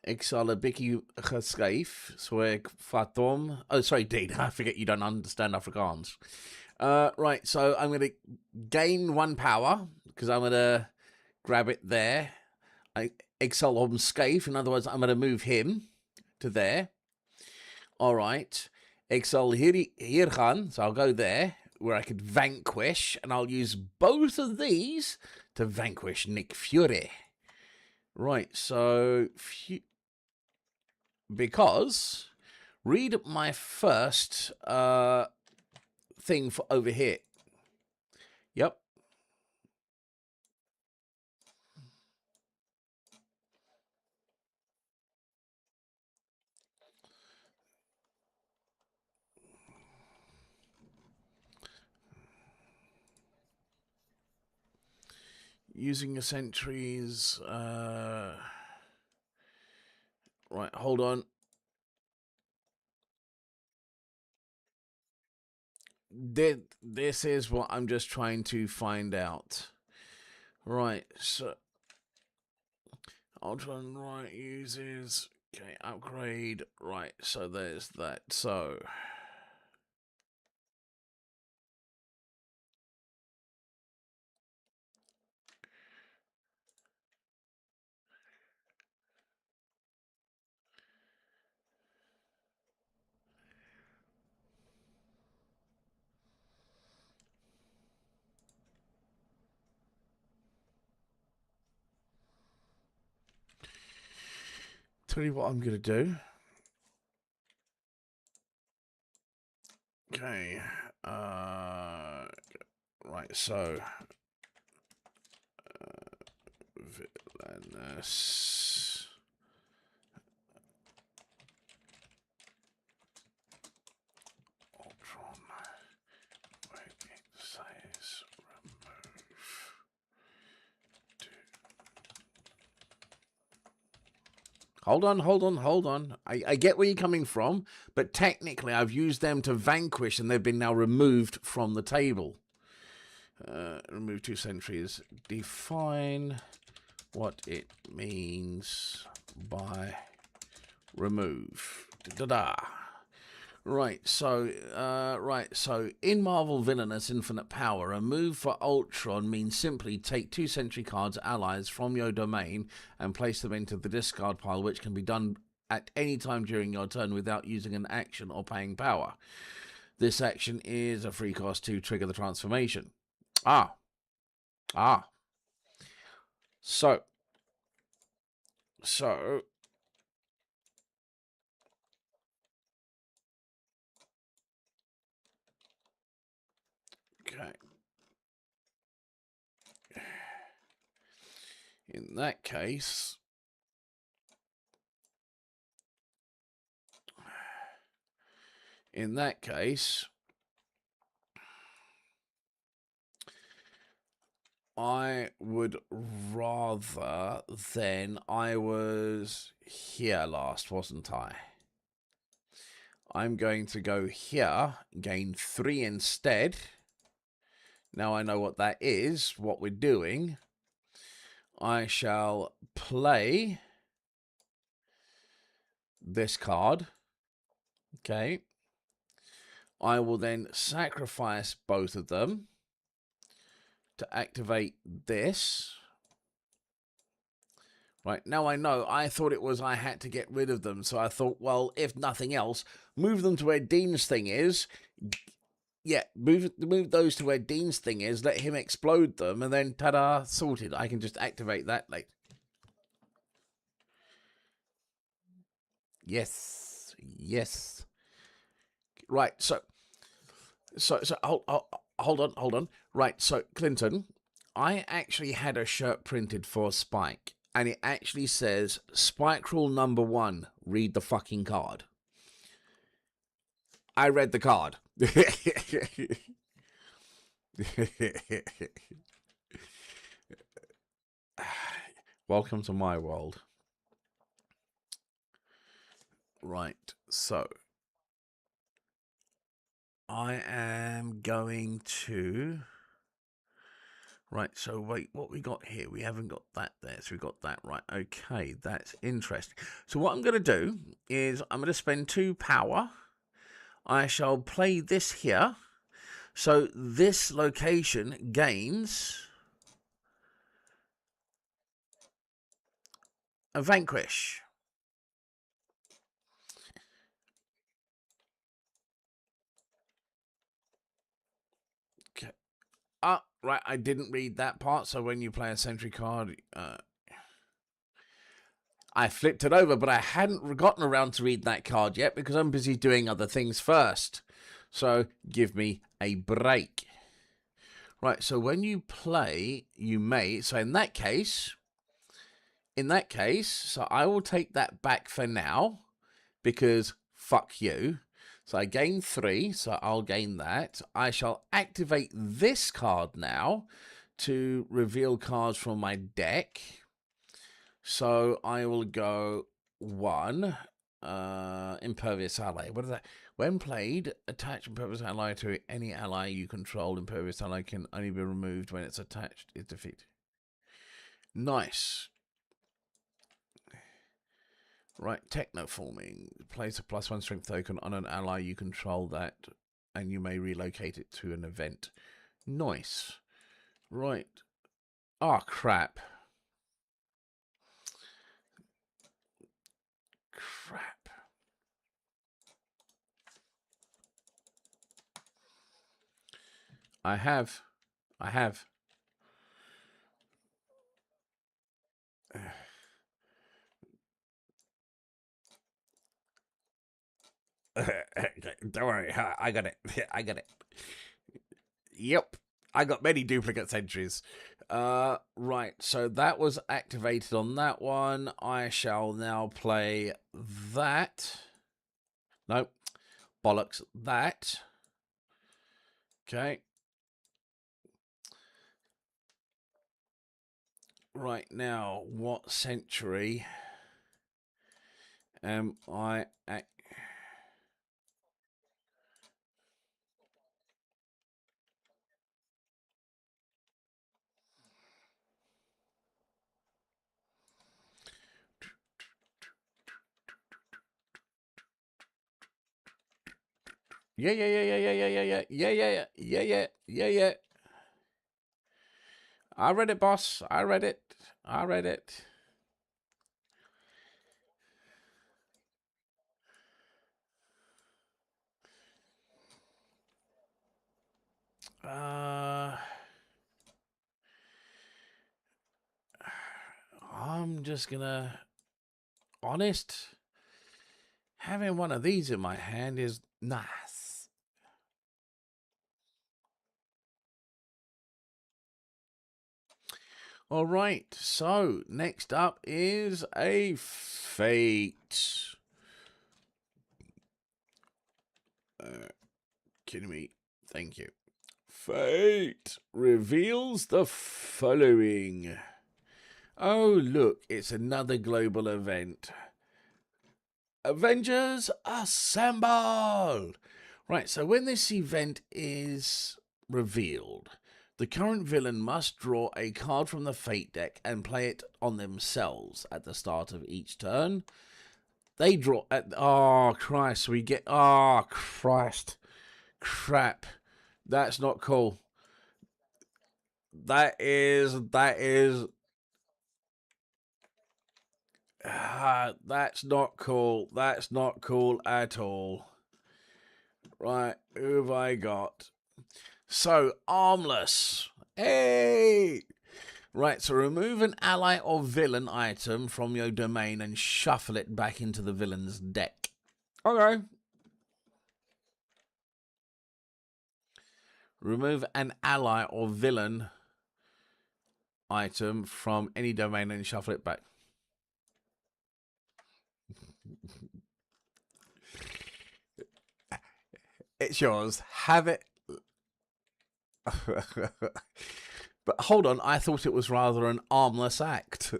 Ek sal 'n bietjie geskuif, so ek vat hom. Oh, sorry, Dean. I forget you don't understand Afrikaans. Right, so I'm going to gain 1 power, because I'm going to grab it there. Ek sal hom skuif. In other words, I'm going to move him to there. All right. Ek sal hier gaan, so I'll go there, where I could vanquish, and I'll use both of these to vanquish Nick Fury. Right, so... because read my first thing for over here. Yep. Using your sentries. Right, hold on. This is what I'm just trying to find out. Right, so Ultron right uses upgrade. Right, so there's that. So tell you what I'm gonna do. Okay. Right, so Villainous. Ultron. Wait, it says remove. Hold on. I get where you're coming from, but technically I've used them to vanquish and they've been now removed from the table. Remove 2 sentries. Define what it means by remove. Da-da-da. Right, so in Marvel Villainous Infinite Power, a move for Ultron means simply take 2 sentry cards allies from your domain and place them into the discard pile, which can be done at any time during your turn without using an action or paying power. This action is a free cost to trigger the transformation. So okay. In that case, I would rather than I was here last, wasn't I? I'm going to go here, gain 3 instead. Now I know what that is, what we're doing. I shall play this card. Okay. I will then sacrifice both of them to activate this. Right, now I know. I thought it was I had to get rid of them. So I thought, well, if nothing else, move them to where Dean's thing is. Yeah, move those to where Dean's thing is. Let him explode them. And then, ta-da, sorted. I can just activate that. Like, yes. Right, so hold on. Right, so Clinton, I actually had a shirt printed for Spike. And it actually says, Spike Rule number 1, read the fucking card. I read the card. Welcome to my world. Right, so I am going to... Right, so wait, what we got here? We haven't got that there, so we got that right. Okay, that's interesting. So what I'm going to do is I'm going to spend 2 power. I shall play this here. So this location gains a vanquish. Okay. Ah, right, I didn't read that part, so when you play a sentry card... I flipped it over, but I hadn't gotten around to read that card yet because I'm busy doing other things first. So give me a break. Right, so when you play, you may... So in that case, so I will take that back for now because fuck you. So I gain 3, so I'll gain that. I shall activate this card now to reveal cards from my deck. So I will go 1, Impervious Ally. What is that? When played, attach Impervious Ally to any ally you control. Impervious Ally can only be removed when it's attached. Is defeated. Nice. Right, Technoforming. Place a +1 strength token on an ally you control that, and you may relocate it to an event. Nice. Right. Oh, crap. Crap. I have. Don't worry, I got it. I got it. Yep, I got many duplicate sentries. Right, so that was activated on that one. I shall now play that. Nope, bollocks, that. Okay. Right now, what century am I at? Yeah. I read it, boss. I read it. I'm just gonna... Honest, having one of these in my hand is nice. All right, so next up is a fate. Kidding me? Thank you. Fate reveals the following. Oh, look, it's another global event. Avengers Assemble! Right, so when this event is revealed, the current villain must draw a card from the Fate deck and play it on themselves at the start of each turn. They draw... Oh, Christ, we get... Oh, Christ. Crap. That's not cool. That is... that's not cool. That's not cool at all. Right, who have I got? So, Armless. Hey! Right, so remove an ally or villain item from your domain and shuffle it back into the villain's deck. Okay. Remove an ally or villain item from any domain and shuffle it back. It's yours. Have it. But hold on, I thought it was rather an armless act.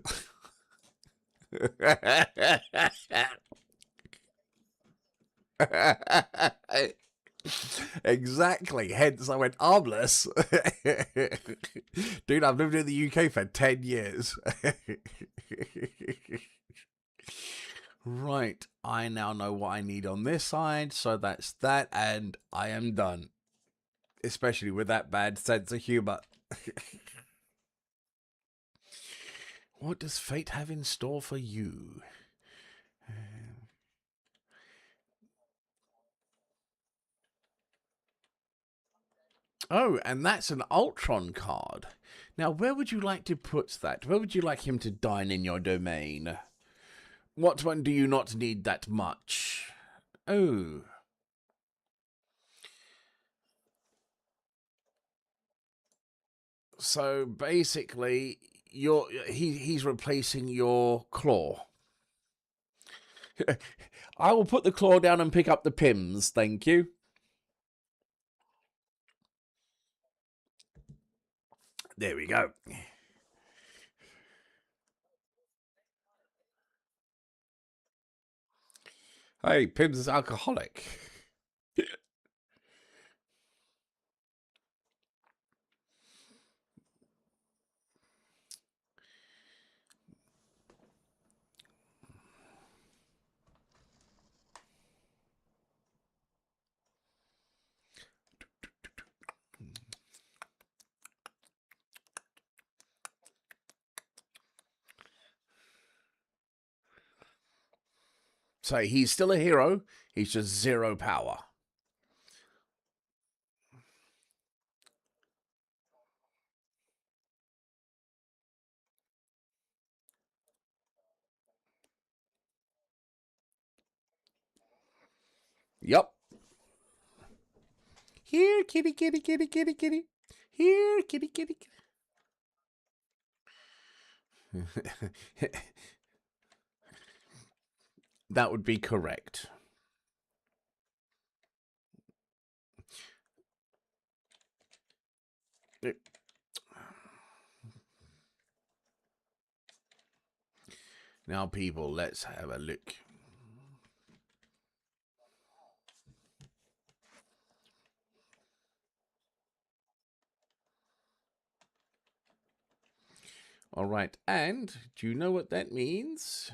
Exactly. Hence, I went armless. Dude, I've lived in the UK for 10 years. Right. I now know what I need on this side. So that's that. And I am done. Especially with that bad sense of humor. What does fate have in store for you? Oh, and that's an Ultron card. Now, where would you like to put that? Where would you like him to dine in your domain? What one do you not need that much? Oh. So basically, he's replacing your claw. I will put the claw down and pick up the pims, thank you. There we go. Hey, Pims is alcoholic. So he's still a hero. He's just zero power. Yup. Here, kitty, kitty, kitty, kitty, kitty. Here, kitty, kitty, kitty. That would be correct. Now, people, let's have a look. All right, and do you know what that means?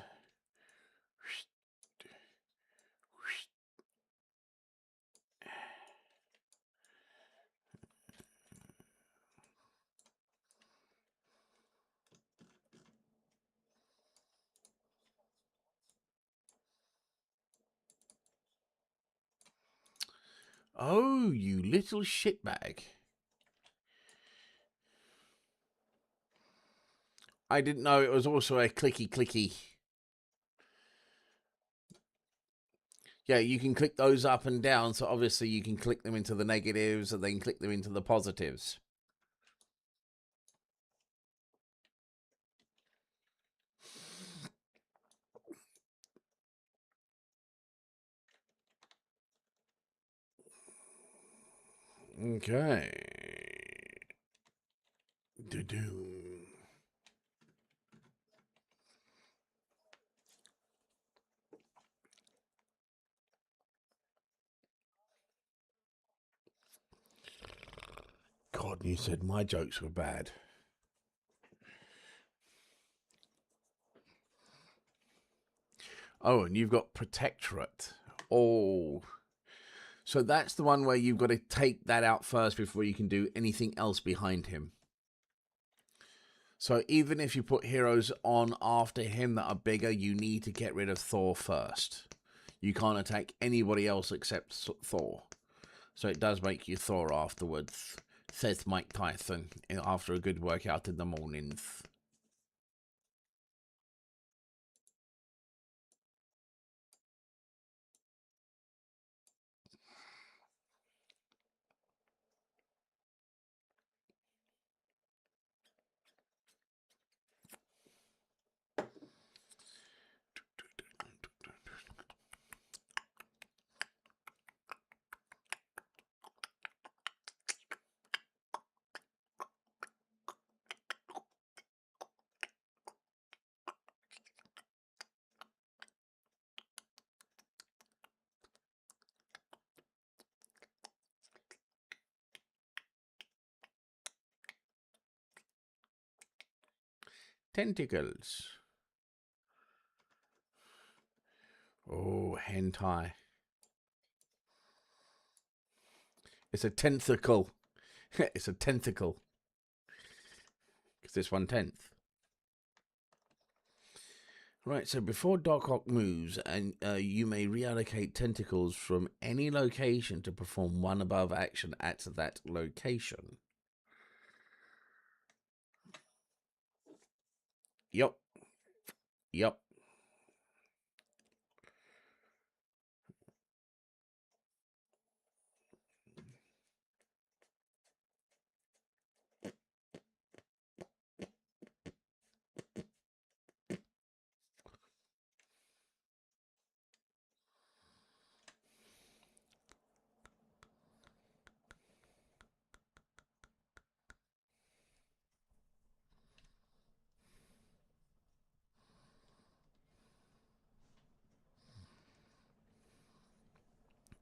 Oh, you little shitbag. I didn't know it was also a clicky clicky. Yeah, you can click those up and down, so obviously you can click them into the negatives and then click them into the positives. Okay. Do-do. God, you said my jokes were bad. Oh, and you've got Protectorate. Oh. So that's the one where you've got to take that out first before you can do anything else behind him. So even if you put heroes on after him that are bigger, you need to get rid of Thor first. You can't attack anybody else except Thor. So it does make you Thor afterwards, says Mike Tyson after a good workout in the mornings. Tentacles. Oh, hentai. It's a tentacle. It's a tentacle. Because it's 1/10. Right, so before Doc Ock moves, and you may reallocate tentacles from any location to perform one above action at that location. Yup. Yup.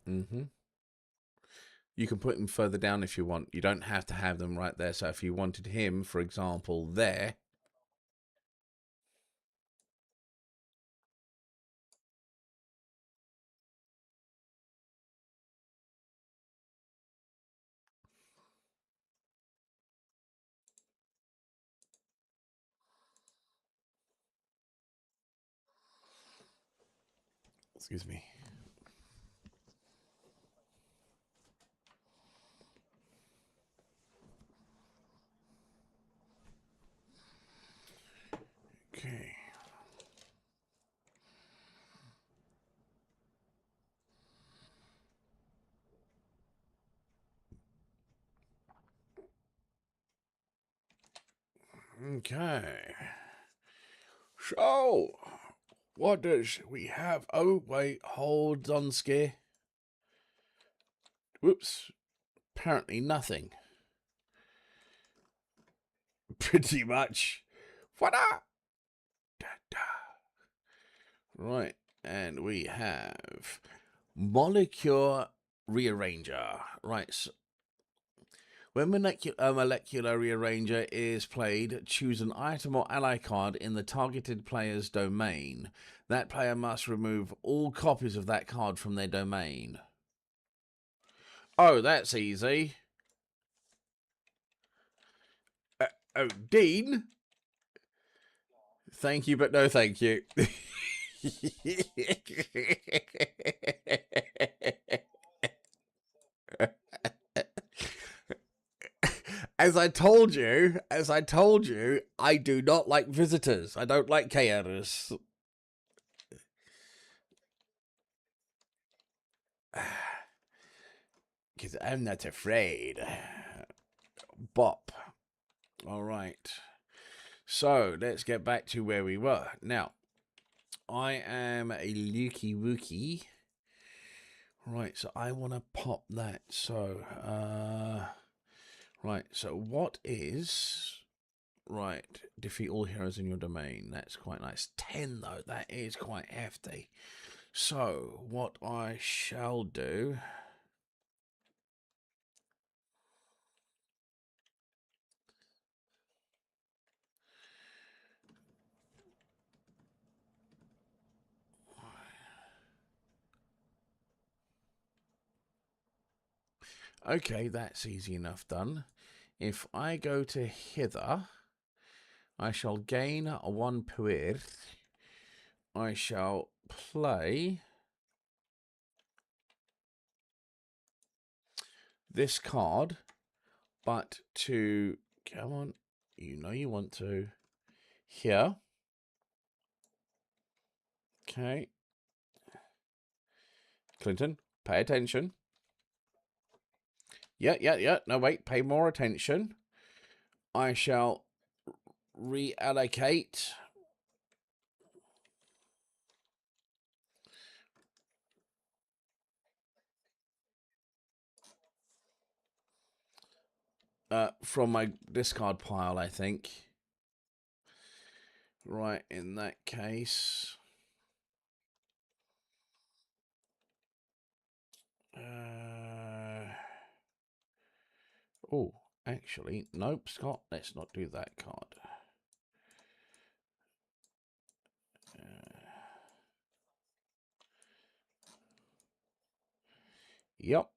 Mm-hmm. You can put them further down if you want. You don't have to have them right there. So if you wanted him, for example, there. Excuse me. Okay. Okay. So, what does we have? Oh, wait, hold on, Scare. Whoops. Apparently nothing. Pretty much. What up? Right, and we have molecular rearranger. Right, so when molecular rearranger is played, choose an item or ally card in the targeted player's domain. That player must remove all copies of that card from their domain. Oh, that's easy. Oh, Dean? Thank you, but no thank you. As I told you, I do not like visitors. I don't like chaos. Because I'm not afraid. Bop. All right. So let's get back to where we were. Now, I am a Lukey Wookie. Right, so I want to pop that. So, right, so what is... Right, defeat all heroes in your domain. That's quite nice. 10, though. That is quite hefty. So, what I shall do... Okay, that's easy enough done. If I go to hither, I shall gain 1 puer. I shall play this card, but to... Come on, you know you want to. Here. Okay. Clinton, pay attention. Yeah. No, wait, pay more attention. I shall reallocate from my discard pile, I think. Right, in that case... oh, actually, nope, Scott, let's not do that card. Yep.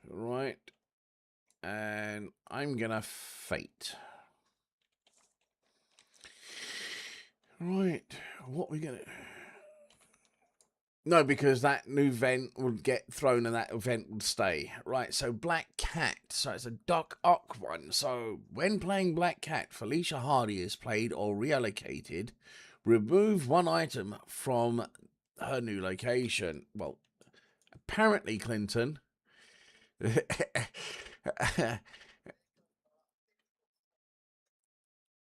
Right. And I'm going to fate. Right. What are we going to... No, because that new event would get thrown and that event would stay. Right, so Black Cat. So it's a Doc Ock one. So when playing Black Cat, Felicia Hardy is played or reallocated. Remove one item from her new location. Well, apparently, Clinton.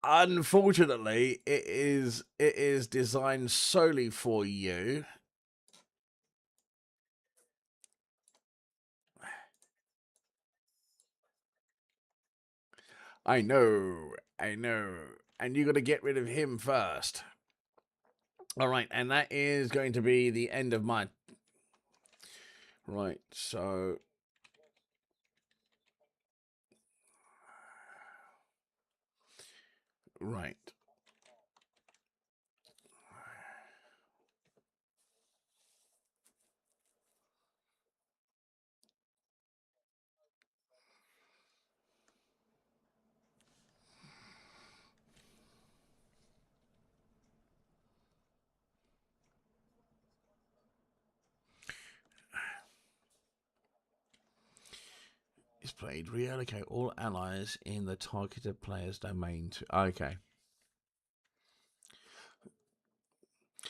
Unfortunately, it is designed solely for you. I know, I know. And you got to get rid of him first. All right, and that is going to be the end of my... Right, so... Right. Is played. Reallocate all allies in the targeted player's domain to... Okay.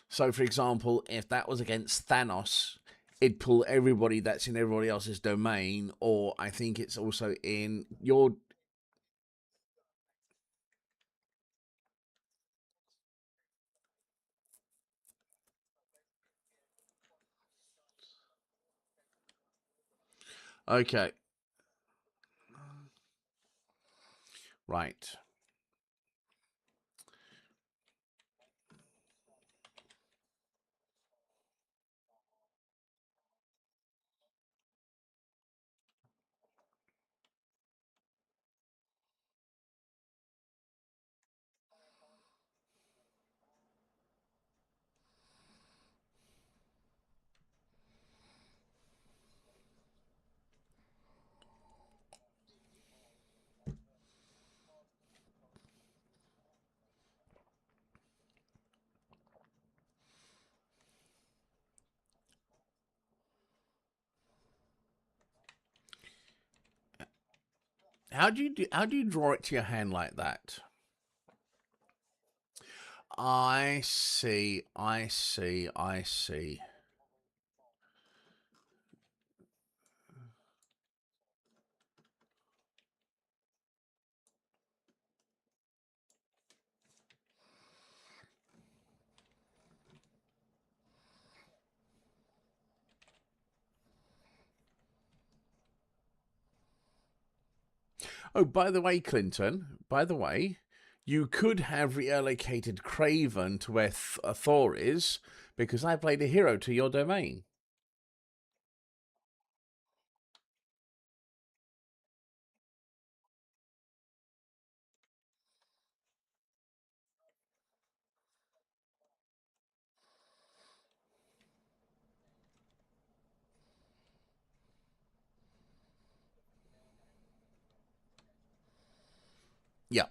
So, for example, if that was against Thanos, it'd pull everybody that's in everybody else's domain, or I think it's also in your... Okay. Right. How do you draw it to your hand like that? I see, I see, I see. Oh, by the way, Clinton, by the way, you could have reallocated Craven to where Thor is, because I played a hero to your domain. Yeah.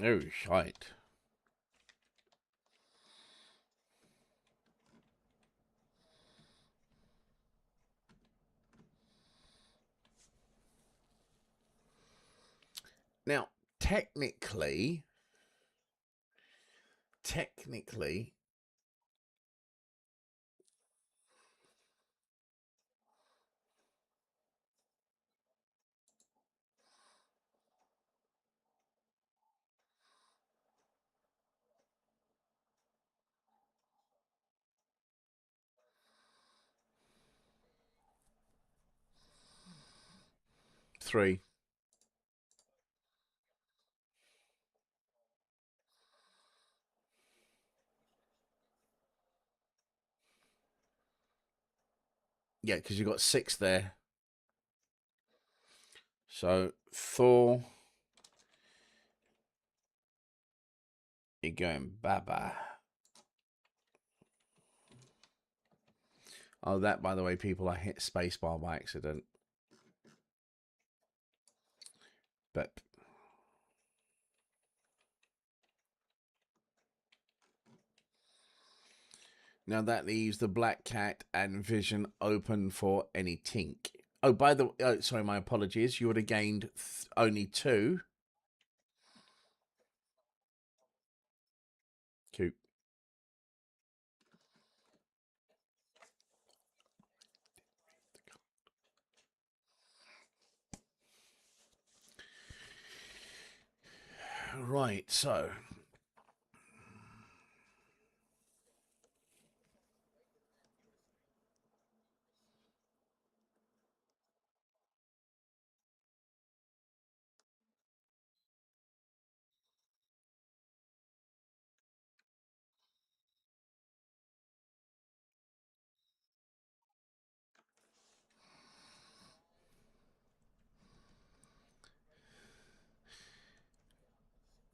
Oh, shite. Now, technically, 3. Yeah, because you got 6 there. So Thor, you're going baba. Oh, that, by the way, people, I hit spacebar by accident. But now that leaves the Black Cat and Vision open for any tink. Oh, by the way, sorry, my apologies. You would have gained only 2. Cute. Right, so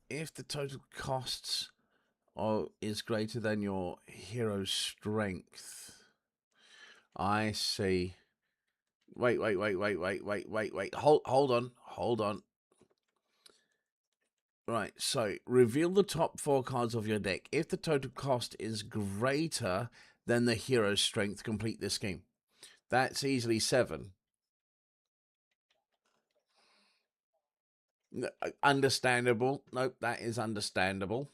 if the total costs is greater than your hero's strength, I see. Wait. Hold on. Right, so reveal the top 4 cards of your deck. If the total cost is greater than the hero's strength, complete this scheme. That's easily 7. Understandable. Nope, that is understandable.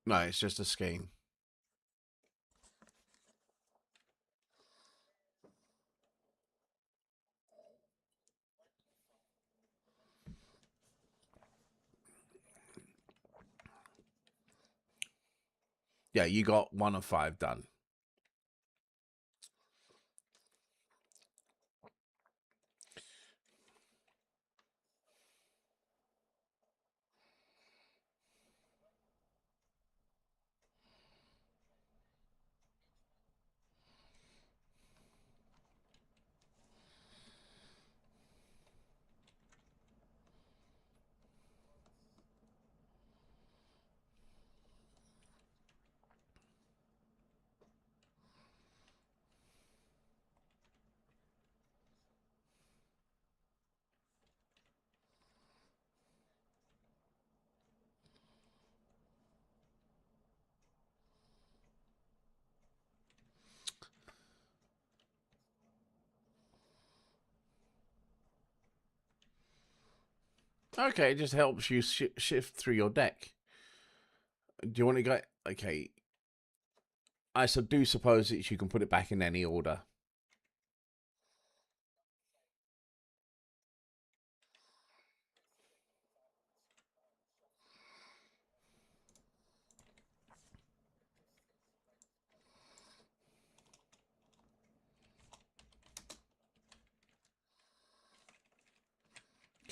No, it's just a scheme. Yeah, you got 1 of 5 done. Okay, it just helps you shift through your deck. Do you want to go? Okay, I do suppose that you can put it back in any order.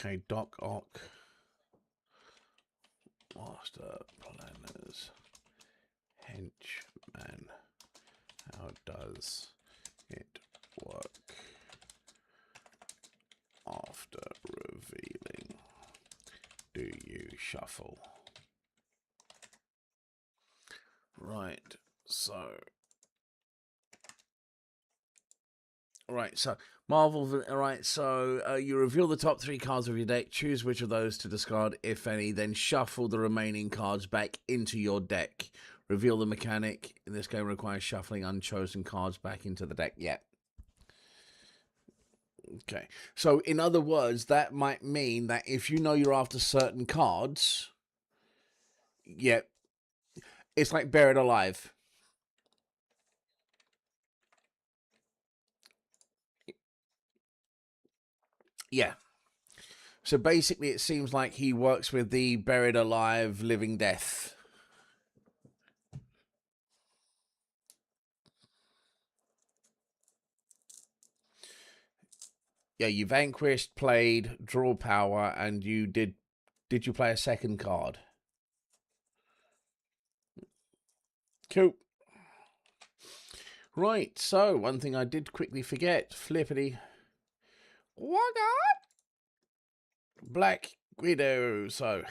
Okay, Doc Ock, Master Planners, Henchman. How does it work after revealing? Do you shuffle? Right, so. Right, so Marvel. All right, so you reveal the top 3 cards of your deck. Choose which of those to discard, if any. Then shuffle the remaining cards back into your deck. Reveal the mechanic. In this game, requires shuffling unchosen cards back into the deck. Yeah. Okay. So, in other words, that might mean that if you know you're after certain cards, yeah, it's like Buried Alive. Yeah. So basically, it seems like he works with the buried alive, living death. Yeah, you vanquished, played, draw power, and you did. Did you play a second card? Cool. Right, so one thing I did quickly forget, flippity. What up? Black Widow. So,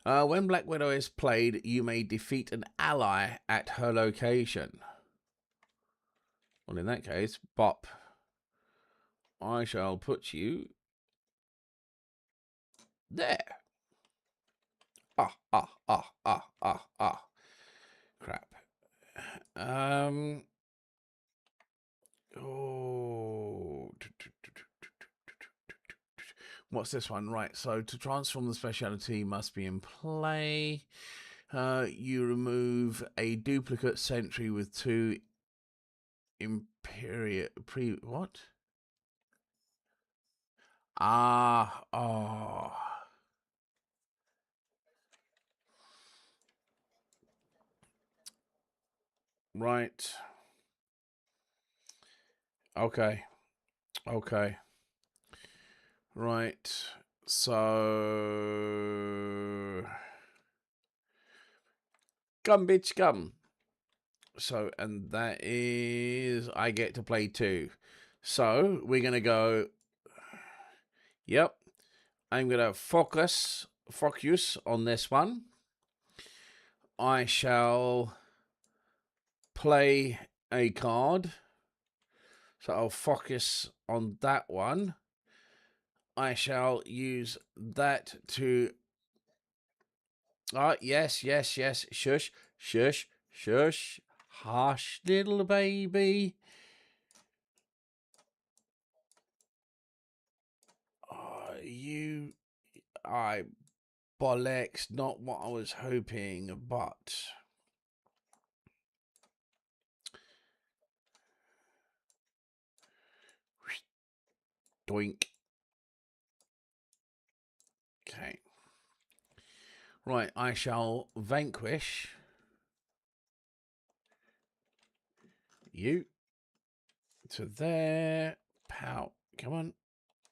when Black Widow is played, you may defeat an ally at her location. Well, in that case, bop. I shall put you there. Ah. Crap. Oh. What's this one? Right, so to transform the speciality must be in play. You remove a duplicate sentry with 2 Imperial... What? Ah, oh. Right. Okay. Okay. Right. So... Come, bitch, come. So, and that is... I get to play 2. So, we're going to go... Yep. I'm going to focus on this one. I shall play a card. So I'll focus on that one. I shall use that to... yes. Shush. Hush, little baby. I bollocks, not what I was hoping, but... Doink. Okay. Right, I shall vanquish you to there. Pow. Come on.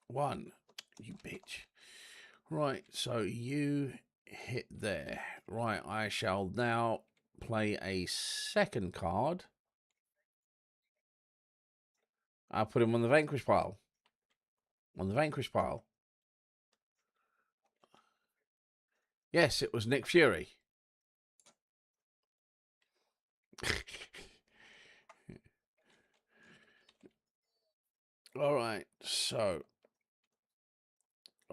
1. You bitch. Right, so you hit there. Right, I shall now play a second card. I'll put him on the vanquish pile. On the vanquish pile. Yes, it was Nick Fury. All right, so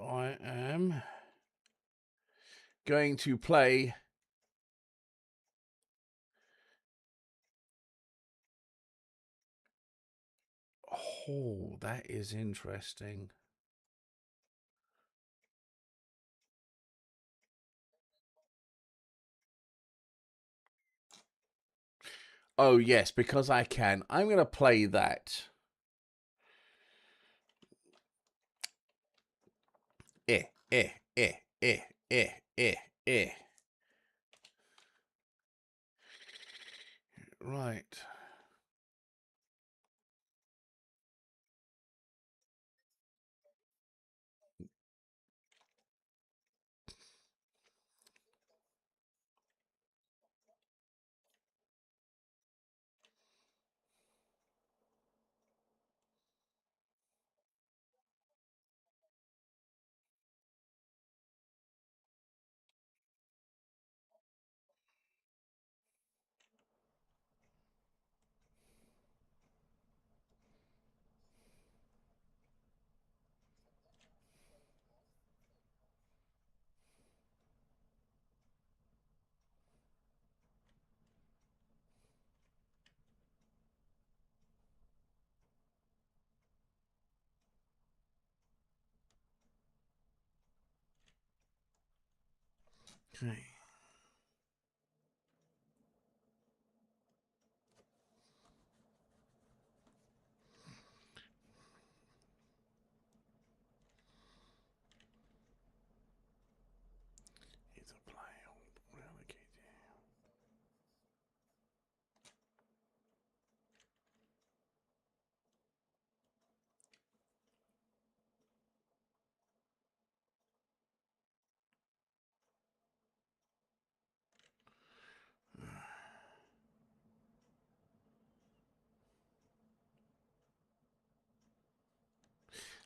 I am going to play... Oh, that is interesting. Oh, yes, because I can. I'm going to play that. Eh, eh, eh, eh, eh, eh, eh. Right. Okay.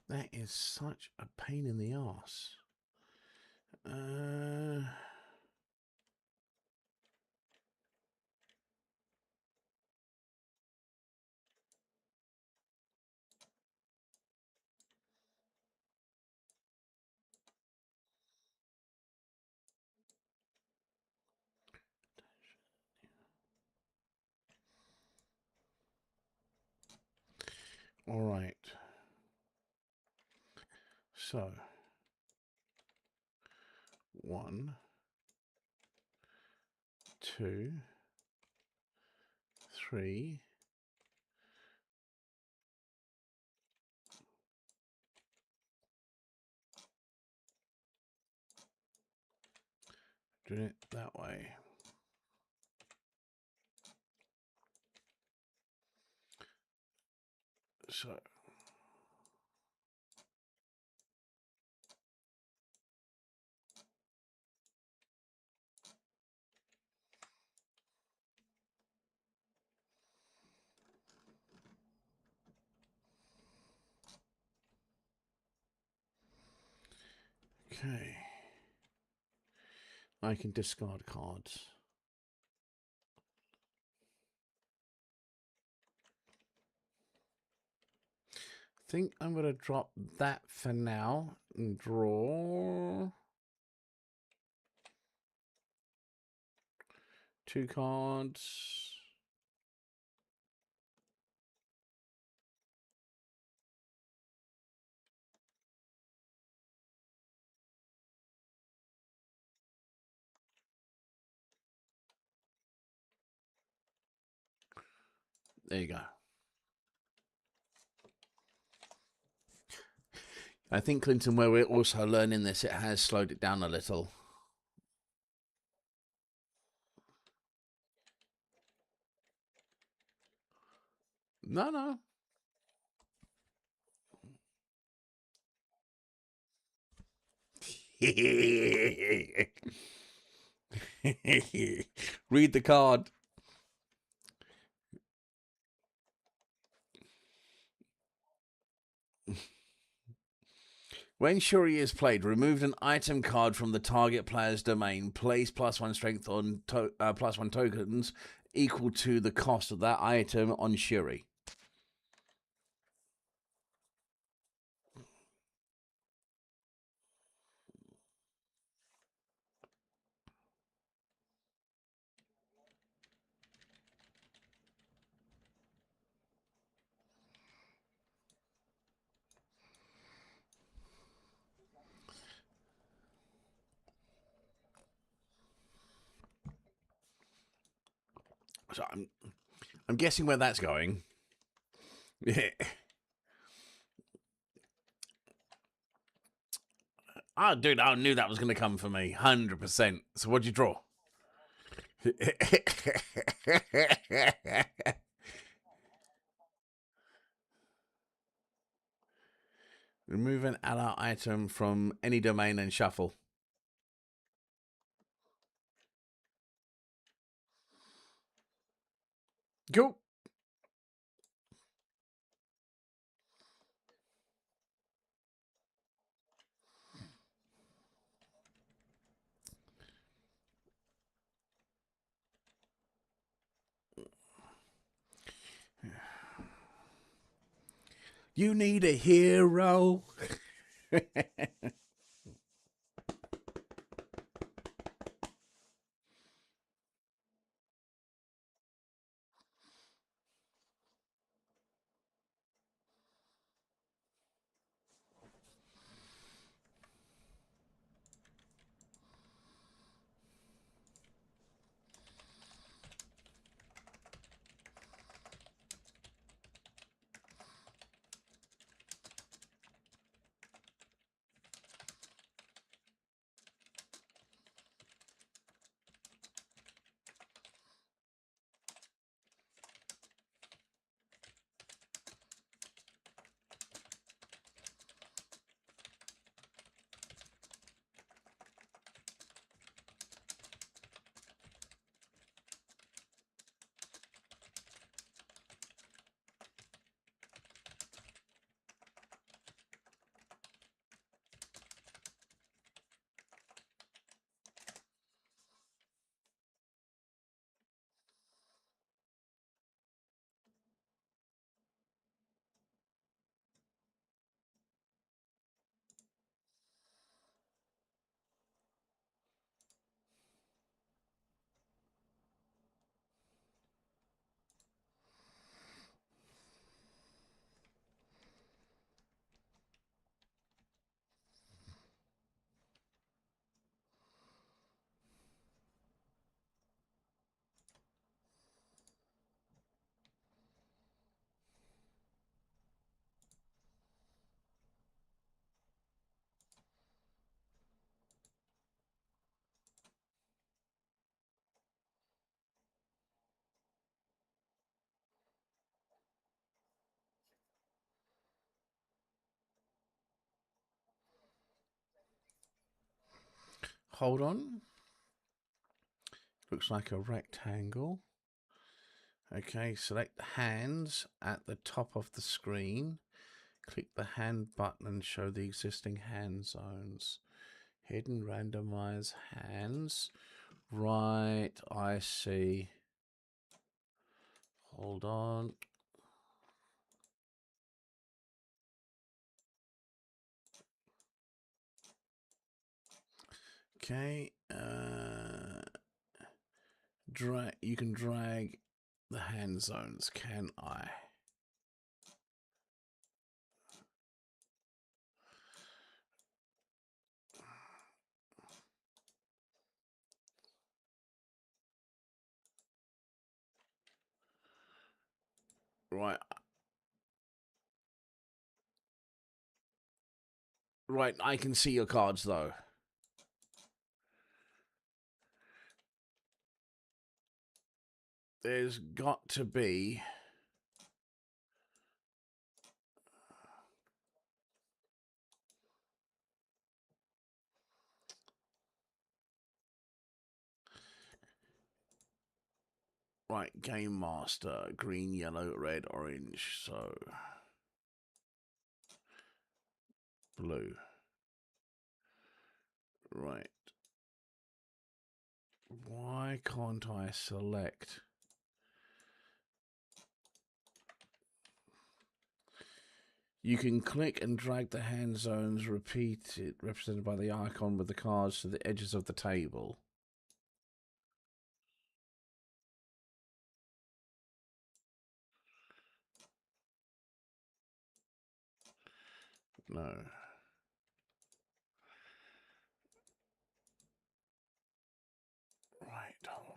That is such a pain in the ass. All right. So, 1, 2, 3. Do it that way. So, okay. I can discard cards. I think I'm going to drop that for now and draw 2 cards. There you go. I think, Clinton, where we're also learning this, it has slowed it down a little. No, no. Read the card. When Shuri is played, remove an item card from the target player's domain. Place +1 strength on +1 tokens equal to the cost of that item on Shuri. So I'm guessing where that's going. Oh, dude, I knew that was going to come for me. 100%. So what'd you draw? Remove an ally item from any domain and shuffle. Cool. You need a hero. hold on. Looks like a rectangle. Okay, select the hands at the top of the screen. Click the hand button and show the existing hand zones. Hidden randomize hands. Right, I see. Hold on. Okay. Drag. You can drag the hand zones. Can I? Right. Right. I can see your cards though. There's got to be. Right, Game Master, green, yellow, red, orange, so blue. Right. Why can't I select? You can click and drag the hand zones repeated, represented by the icon with the cards to the edges of the table. No. Right, hold on.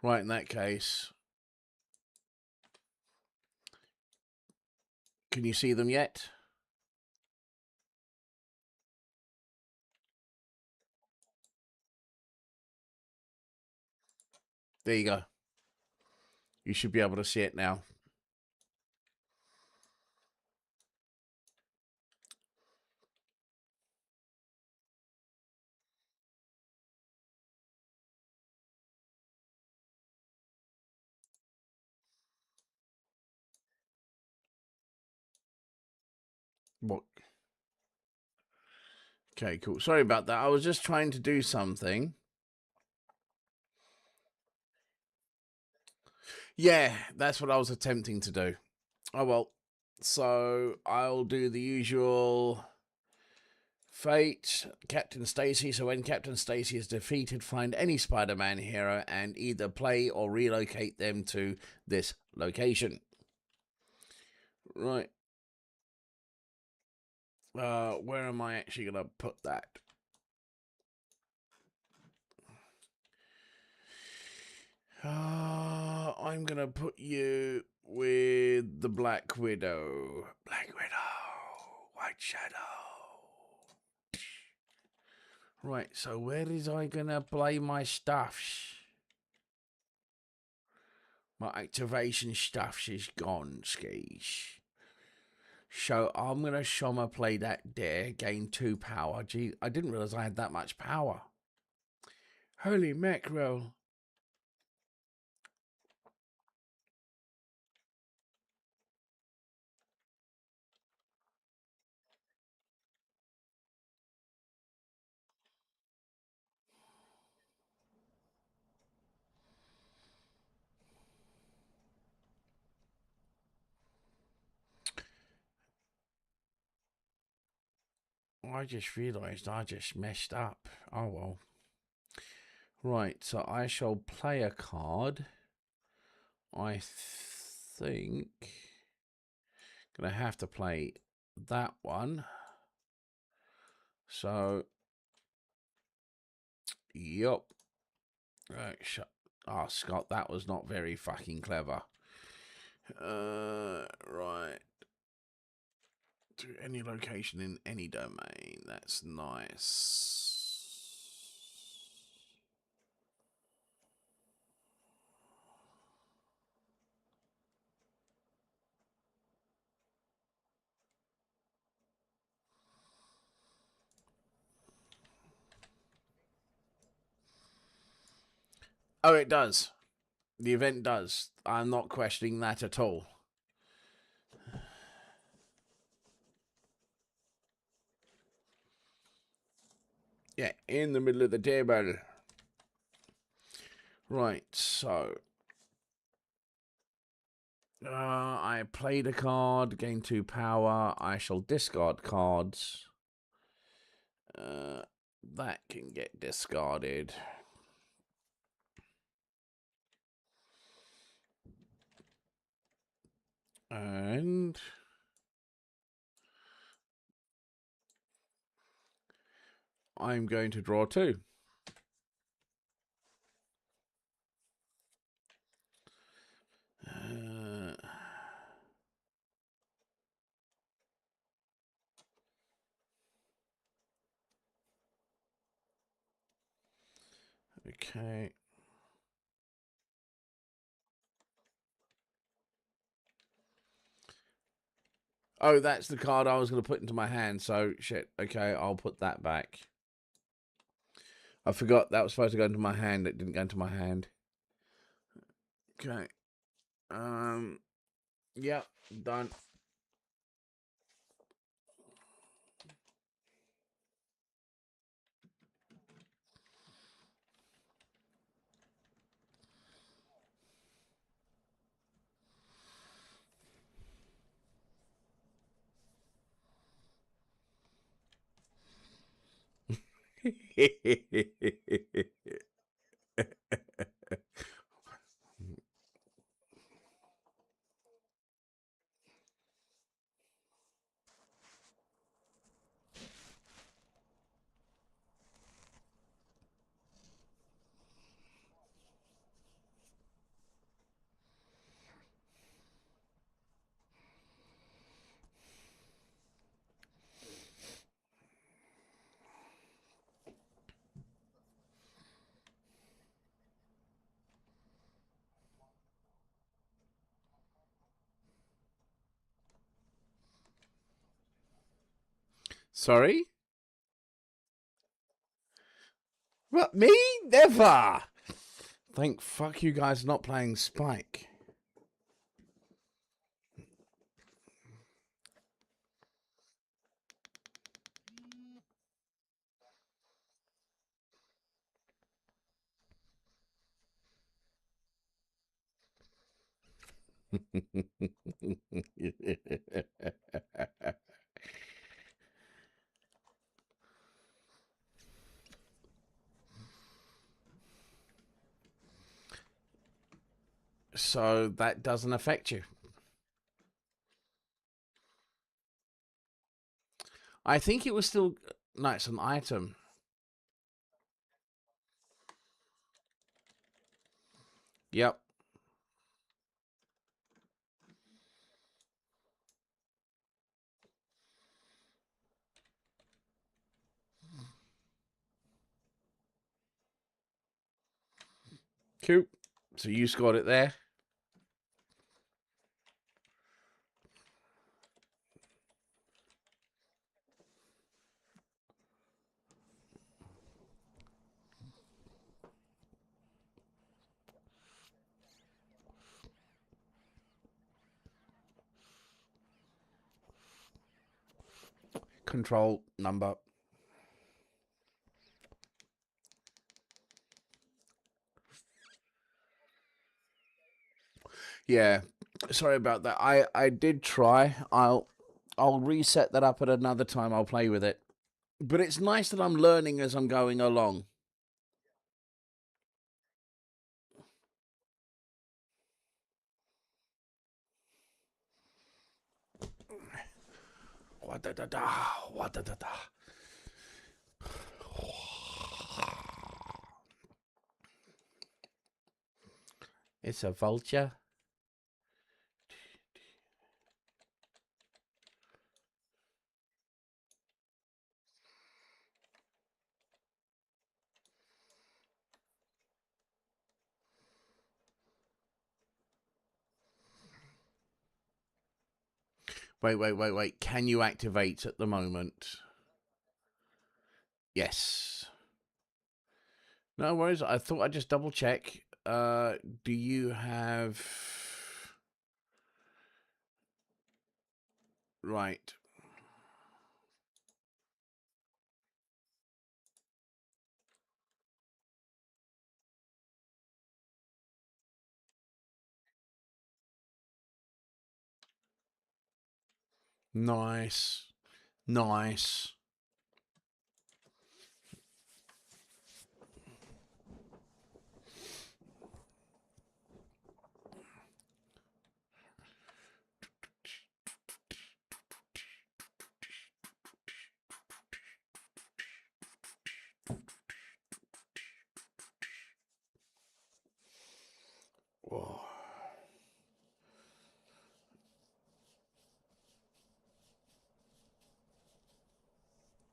Right, in that case, can you see them yet? There you go. You should be able to see it now. What? Okay, cool. Sorry about that. I was just trying to do something. Yeah, that's what I was attempting to do. Oh, well. So I'll do the usual fate, Captain Stacy. So when Captain Stacy is defeated, find any Spider-Man hero and either play or relocate them to this location. Right. Where am I actually going to put that? I'm going to put you with the Black Widow. Black Widow. White Shadow. Right, so where is I going to play my stuffs? My activation stuffs is gone, skis. So I'm going to show my play that there, gain 2 power. Gee, I didn't realize I had that much power. Holy mackerel. I just realized I just messed up. Oh well. Right, so I shall play a card. I think gonna have to play that one. So, yup. Right, oh, Scott, that was not very fucking clever. Right. To any location in any domain. That's nice. Oh, it does. The event does. I'm not questioning that at all. Yeah, in the middle of the table. Right, so I played a card, gain 2 power. I shall discard cards. That can get discarded. And I'm going to draw 2. Okay. Oh, that's the card I was going to put into my hand. So, shit. Okay, I'll put that back. I forgot that was supposed to go into my hand. It didn't go into my hand. Okay. Yep, done. Sorry? What, me? Never! Thank fuck you guys not playing Spike. So that doesn't affect you. I think it was still... No, it's an item. Yep. Cool. So you scored it there. Control number. Yeah. Sorry about that. I did try. I'll reset that up at another time. I'll play with it. But it's nice that I'm learning as I'm going along. It's a vulture. Wait. Can you activate at the moment? Yes. No worries. I thought I'd just double check. do you have... Right. Nice. Nice. Whoa.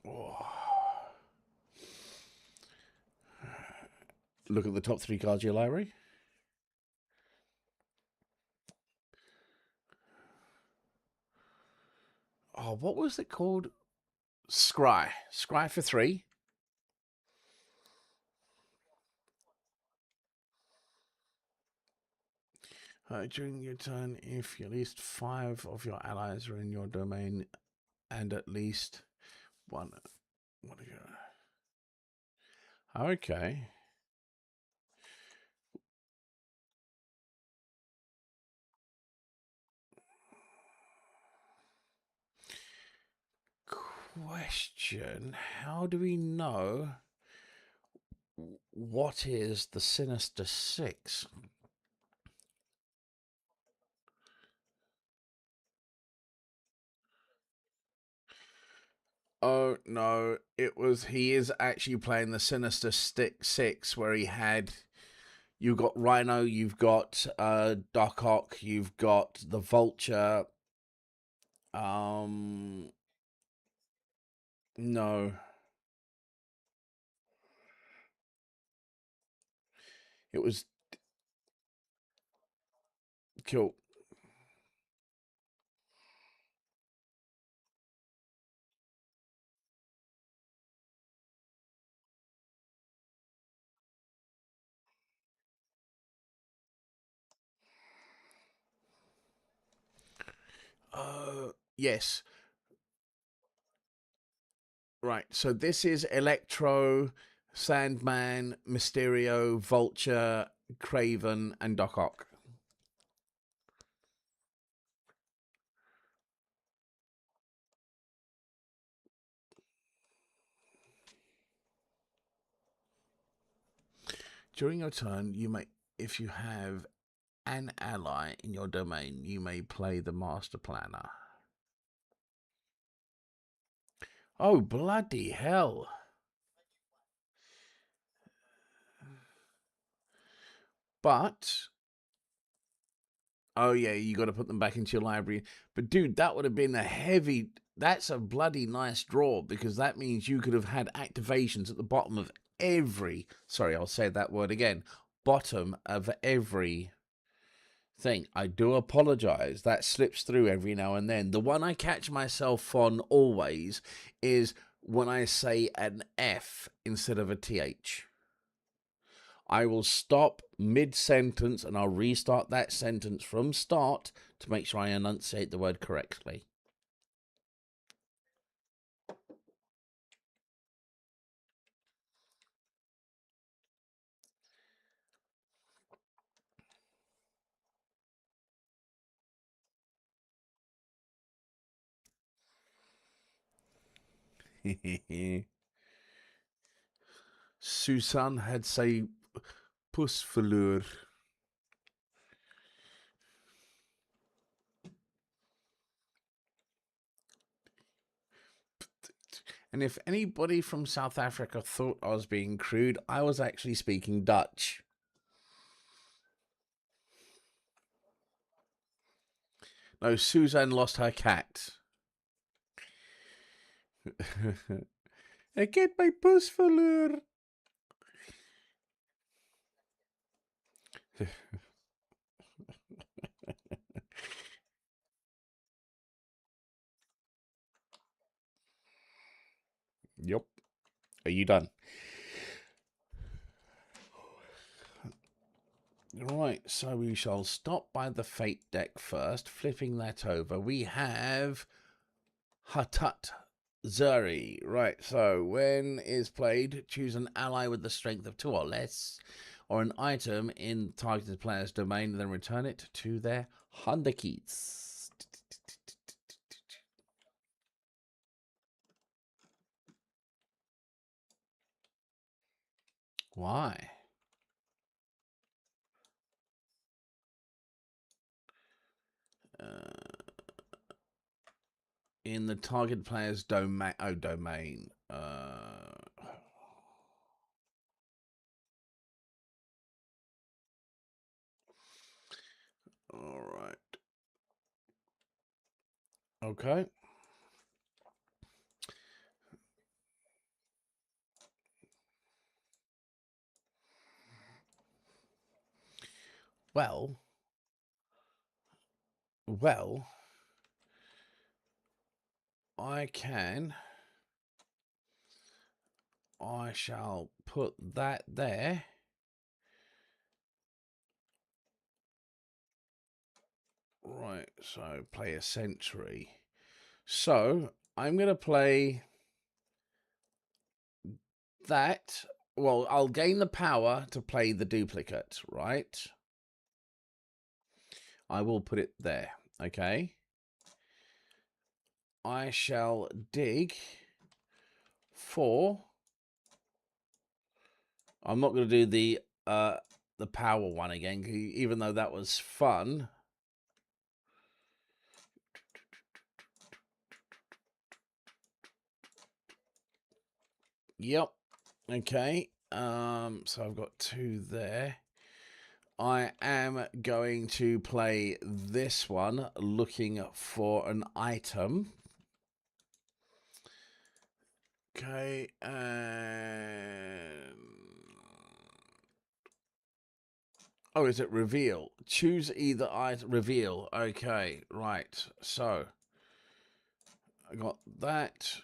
Whoa. Look at the top 3 cards of your library. Oh, what was it called? Scry. Scry for 3. During your turn, if at least 5 of your allies are in your domain and at least one... What are you... Okay. Question: how do we know what is the Sinister Six? Oh no, he is actually playing the Sinister Six, where he had... You've got Rhino, you've got Doc Ock, you've got the Vulture. No, it was cool. Yes, right. So this is Electro, Sandman, Mysterio, Vulture, Craven, and Doc Ock. During your turn, you may, if you have an ally in your domain, you may play the Master Planner. Oh, bloody hell. But, oh yeah, you got to put them back into your library. But dude, that would have been a heavy... That's a bloody nice draw, because that means you could have had activations at the bottom of every... Sorry, I'll say that word again. Bottom of every thing. I do apologize. That slips through every now and then. The one I catch myself on always is when I say an F instead of a TH. I will stop mid-sentence and I'll restart that sentence from start to make sure I enunciate the word correctly. Susan had sy puss verloor. And if anybody from South Africa thought I was being crude, I was actually speaking Dutch. No, Suzanne lost her cat. Ek het my pus verloor. Yep. Are you done? Right, so we shall stop by the Fate deck first. Flipping that over, we have Hatut Zuri. Right, so when is played, choose an ally with the strength of 2 or less, or an item in targeted player's domain, and then return it to their Handakits. Why? In the target player's domain. Oh, domain. All right. Okay. Well, I shall put that there. Right, so play a sentry. So I'm going to play that. Well, I'll gain the power to play the duplicate, right? I will put it there, okay? I shall dig for... I'm not going to do the power one again, even though that was fun. Yep. Okay. So I've got 2 there. I am going to play this one, looking for an item. Okay, and... Oh, is it reveal? Choose either item. Reveal. Okay, right. So, I got that.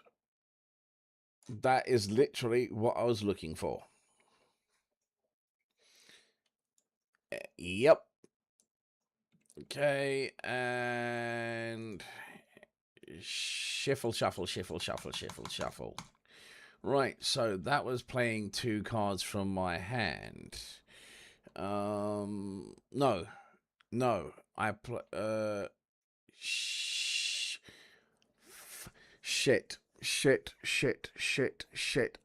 That is literally what I was looking for. Yep. Okay, and... Shuffle, shuffle, shuffle, shuffle, shuffle, shuffle. Right, so that was playing 2 cards from my hand. No. I shit.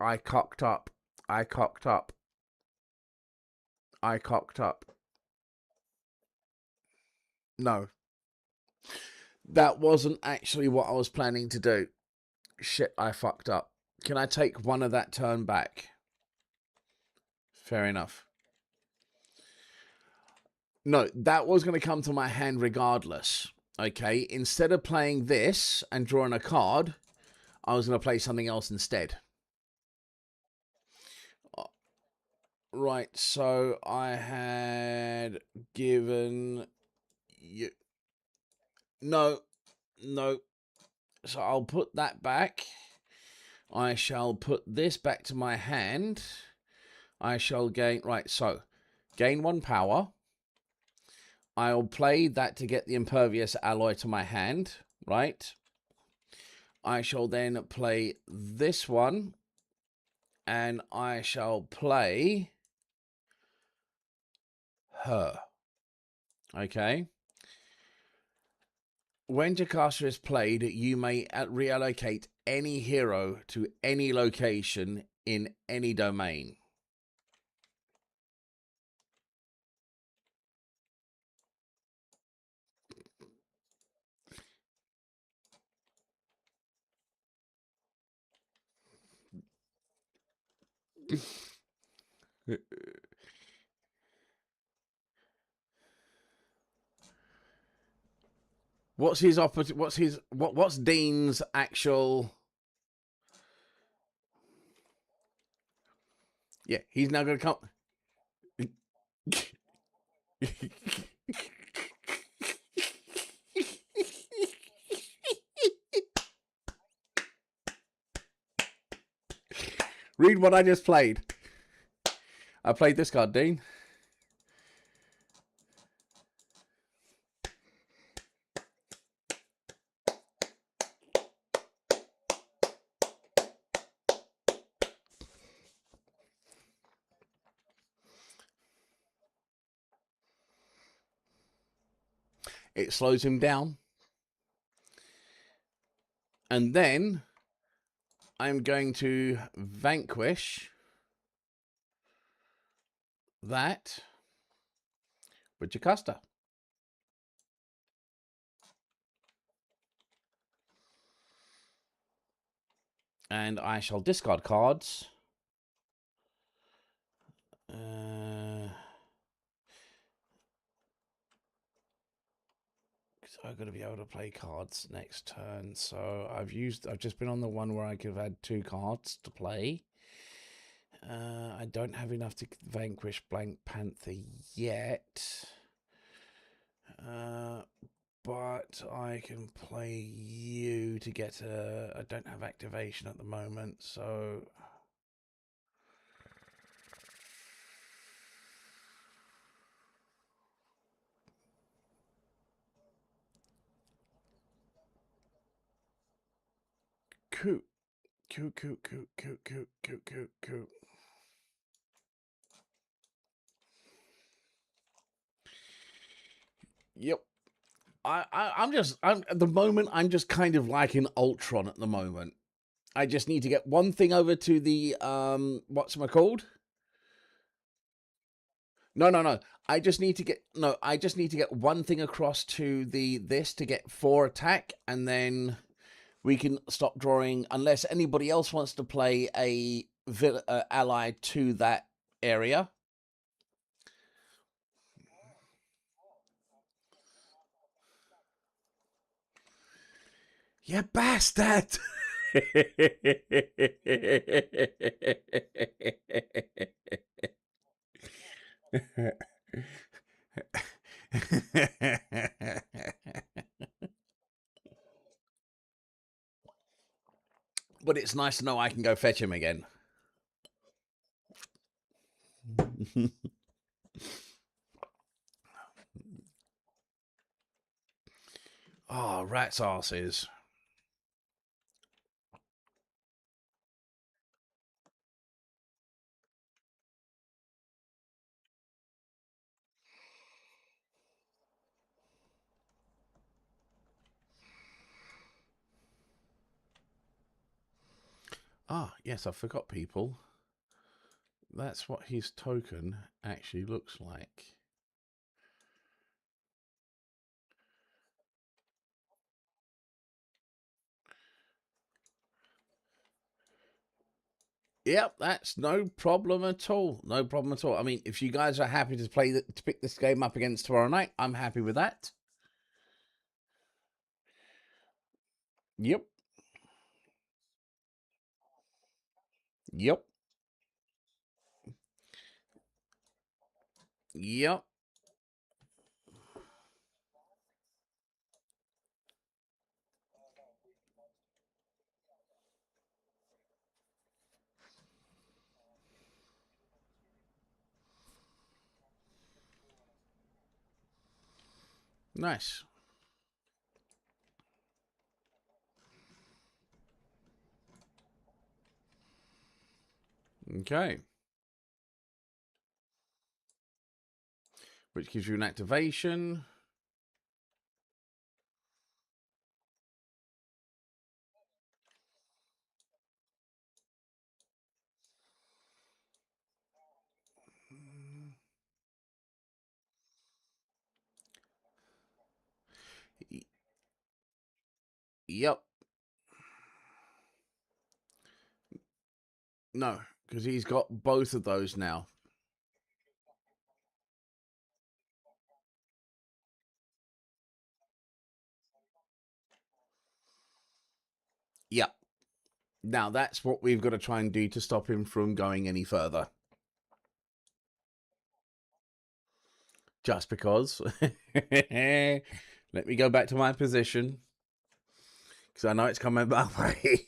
I cocked up. No. That wasn't actually what I was planning to do. Shit, I fucked up. Can I take one of that turn back? Fair enough. No, that was going to come to my hand regardless. Okay, instead of playing this and drawing a card, I was going to play something else instead. Right, so I had given you... No. So I'll put that back. I shall put this back to my hand. I shall gain... Right, so gain 1 power. I'll play that to get the impervious alloy to my hand, right? I shall then play this one, and I shall play her. Okay? When Jocasta is played, you may reallocate any hero to any location in any domain. What's his opposite? What's Dean's actual? Yeah, he's now going to come. Read what I just played. I played this card, Dean. It slows him down. And then I'm going to vanquish that with Jocasta. And I shall discard cards. I've got to be able to play cards next turn. So I've just been on the one where I could have had 2 cards to play. I don't have enough to vanquish Blank Panther yet. But I can play you to get a... I don't have activation at the moment, so... Cool. Yep. I'm at the moment, I'm just kind of like in Ultron at the moment. I just need to get one thing over to the, what's it called? No. I just need to get one thing across to this to get 4 attack, and then we can stop drawing unless anybody else wants to play a ally to that area. You bastard! But it's nice to know I can go fetch him again. Oh, rat's asses. Ah, yes, I forgot, people. That's what his token actually looks like. Yep, that's no problem at all. No problem at all. I mean, if you guys are happy to to pick this game up against tomorrow night, I'm happy with that. Yep. Yep. Yep. Nice. Okay. Which gives you an activation. Yep. No, because he's got both of those now. Yep. Now that's what we've got to try and do to stop him from going any further. Just because. Let me go back to my position. Because I know it's coming that way.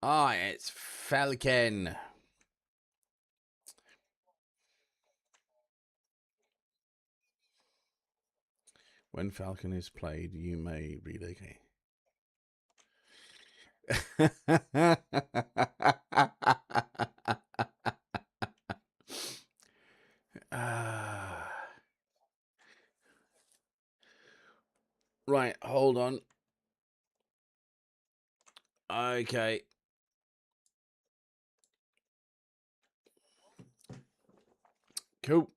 Ah, it's Falcon. When Falcon is played, you may relocate. Ah. Right, hold on. Okay. Cool.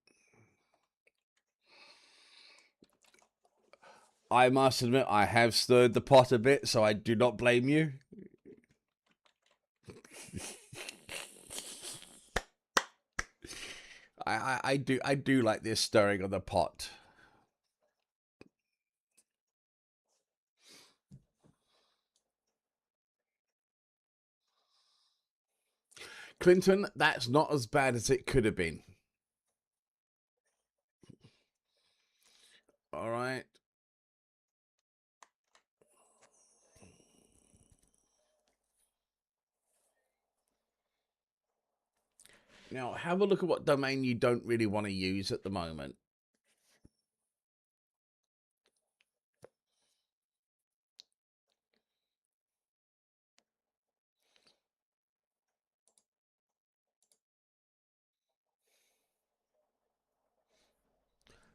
I must admit, I have stirred the pot a bit, so I do not blame you. I do like this stirring of the pot. Clinton, that's not as bad as it could have been. All right. Now, have a look at what domain you don't really want to use at the moment.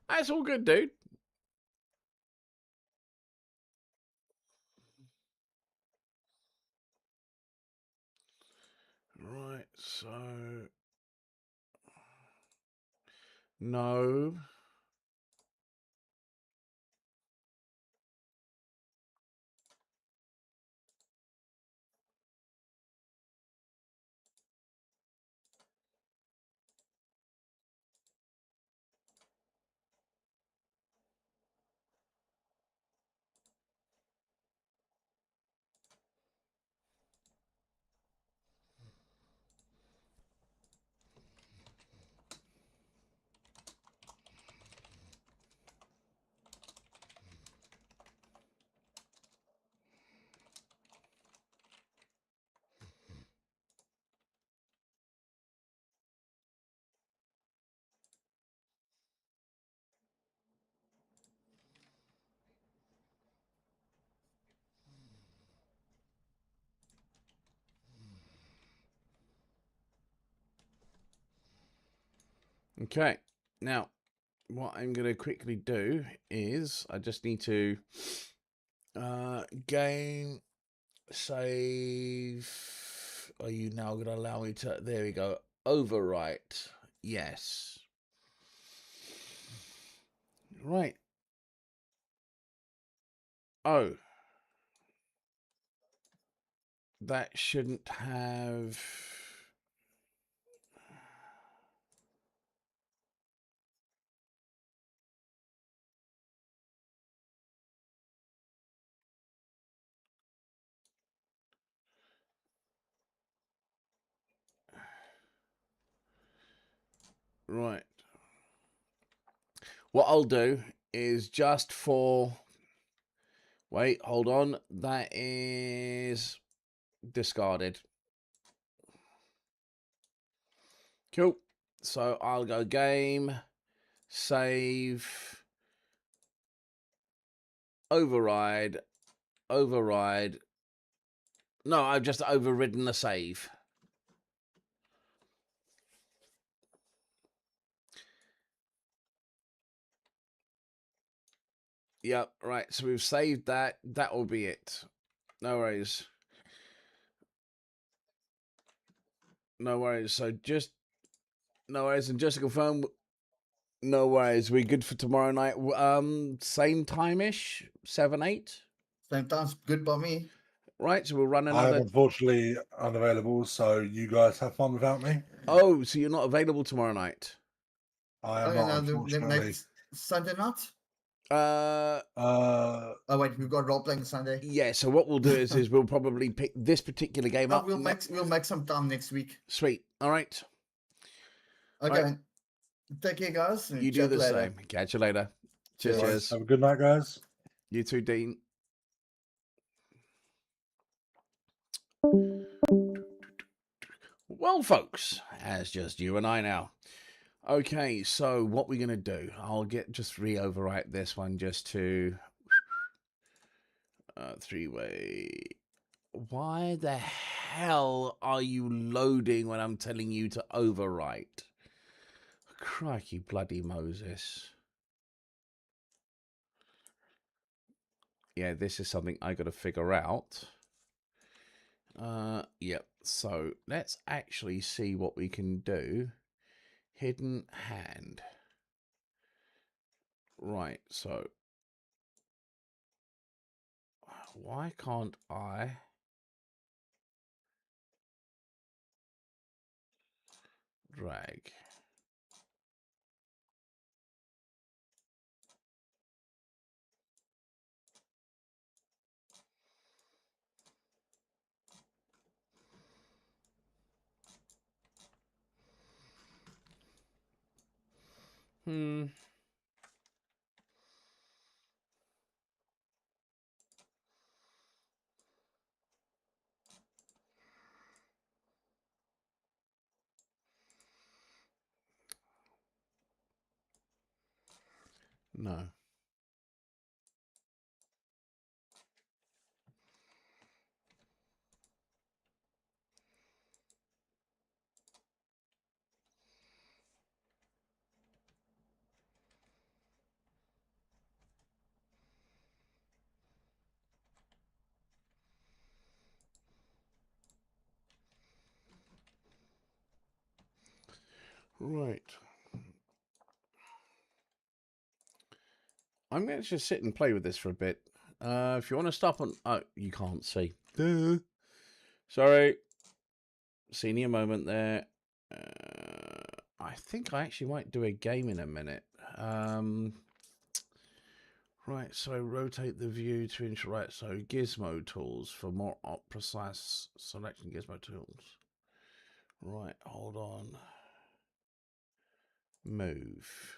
That's all good, dude. Right, so... No. Okay. Now, what I'm going to quickly do is I just need to game save. Are you now going to allow me to? There we go. Overwrite. Yes. Right. Oh, that shouldn't have. Right. What I'll do is just for. Wait, hold on. That is discarded. Cool. So I'll go game, save, override, override. No, I've just overridden the save. Yep, right. So we've saved that. That will be it. No worries. No worries. So just no worries. And just to confirm, no worries. We're good for tomorrow night. Same time-ish, 7, 8. Same time's good by me. Right. So we'll run I am another. unfortunately unavailable, so you guys have fun without me. Oh, so you're not available tomorrow night? I am Okay, not, now the unfortunately. next Sunday night. Uh, Oh wait, we've got role playing Sunday. Yeah. So what we'll do is we'll probably pick this particular game No, up. we'll make some time next week. Sweet. All right. Okay. Right. Take care, guys. And You do chat the later. same. Catch you later. Cheers. Cheers. Cheers. have a good night, guys. You too, Dean. Well, folks, as just you and I now. Okay, so what we're going to do, I'll just re-overwrite this one just to 3-way. Why the hell are you loading when I'm telling you to overwrite? Crikey bloody Moses. Yeah, this is something I got to figure out. Yep. So let's actually see what we can do. Hidden hand. Right, so why can't I drag? No. Right. I'm going to just sit and play with this for a bit. If you want to stop on... Oh, you can't see. Duh. Sorry. Senior moment there. I think I actually might do a game in a minute. Right, so rotate the view to ensure... Right, so gizmo tools for more precise selection gizmo tools. Right, hold on. Move.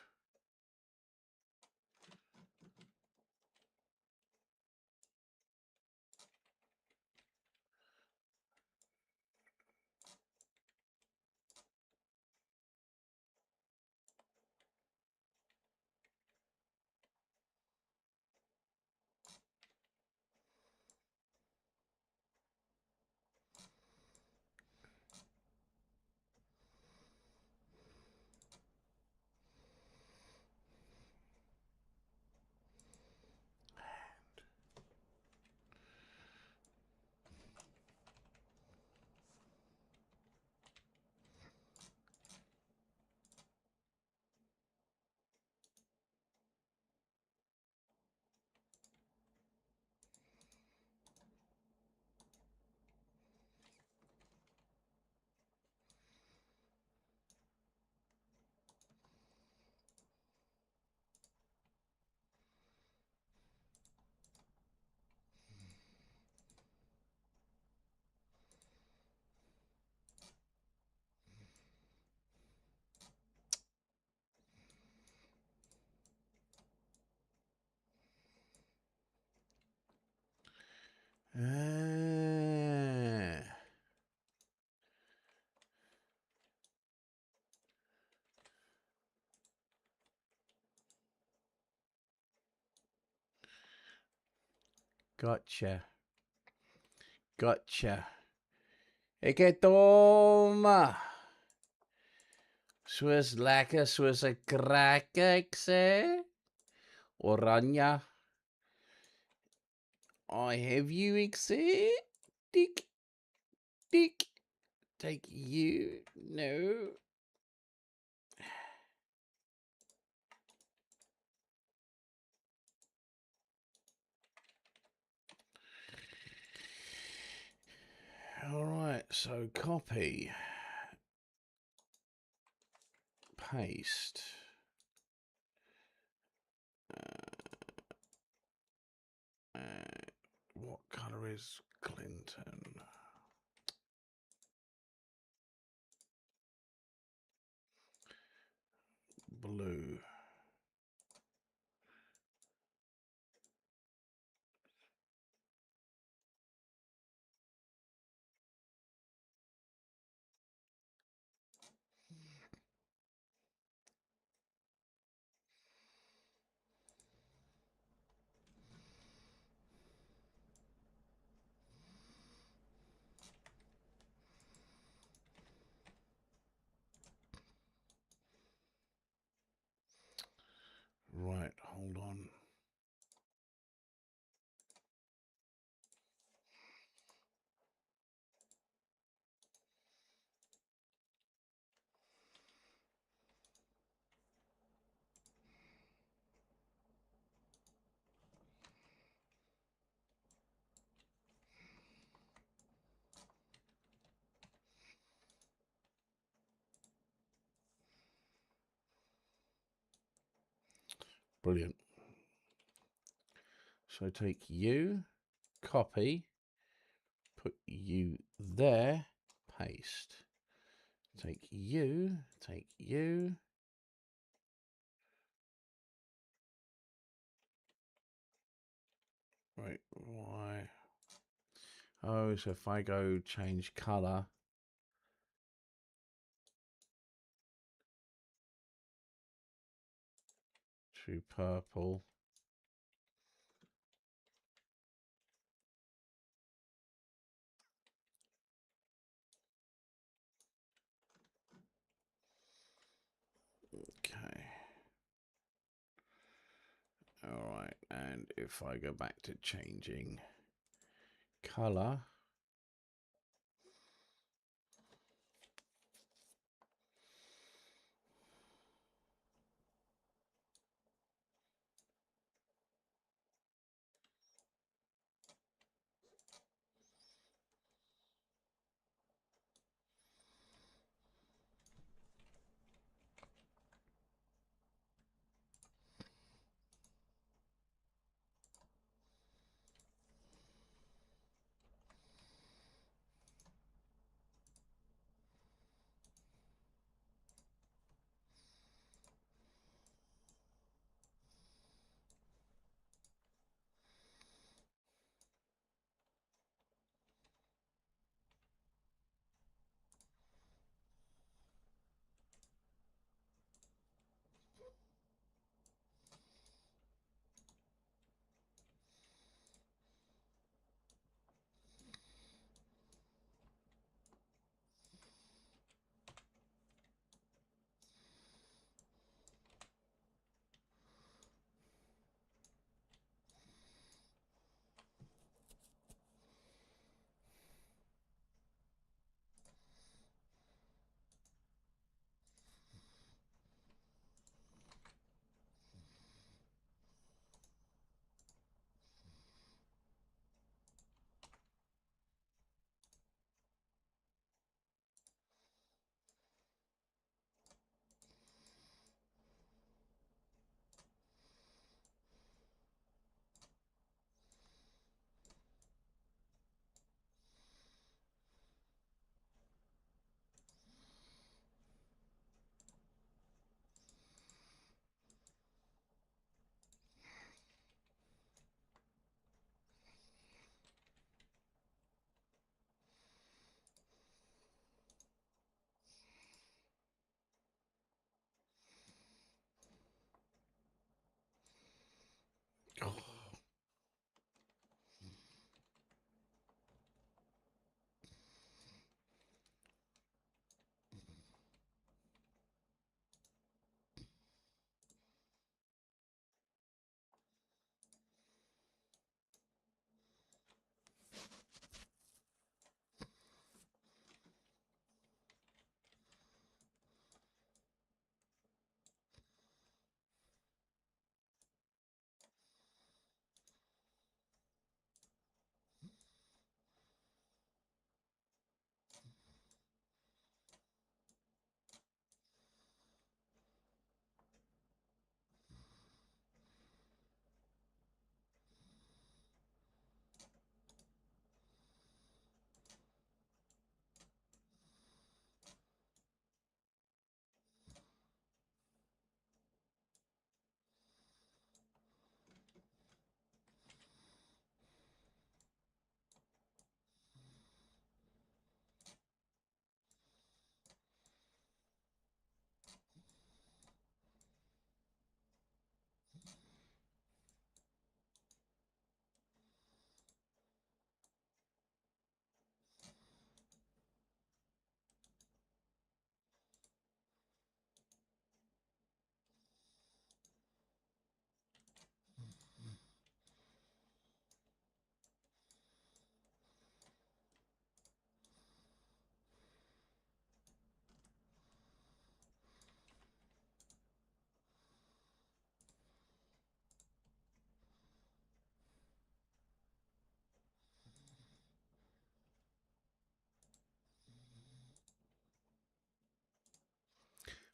Gotcha. Gotcha. E che toma. Swiss lekker, Swiss kraken, ik zei. Oranje. I have you, ik zei. Dick. Dick. Take you. No. All right, so copy. Paste. What color is Clinton? Blue. Brilliant. So take you, copy, put you there, paste. Take you, right, why? Oh, so if I go change color, to purple. Okay. All right, and if I go back to changing color,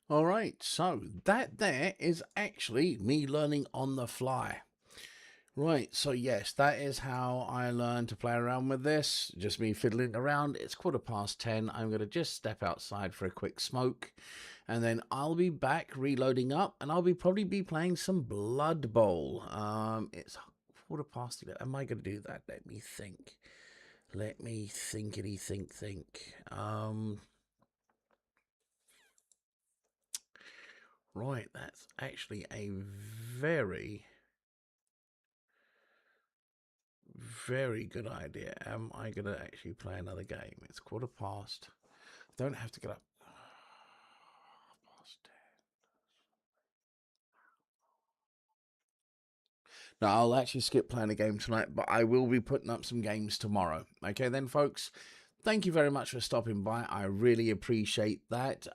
All right, so that there is actually me learning on the fly. Right, so yes, that is how I learned to play around with this. Just me fiddling around. It's 10:15. I'm going to just step outside for a quick smoke. And then I'll be back reloading up. And I'll probably be playing some Blood Bowl. It's 11:15. Am I going to do that? Let me think. Let me thinkity think. Right, that's actually a very, very good idea. Am I going to actually play another game? It's 11:15. Don't have to get up. Past 10. No, I'll actually skip playing a game tonight, but I will be putting up some games tomorrow. Okay, then, folks. Thank you very much for stopping by. I really appreciate that.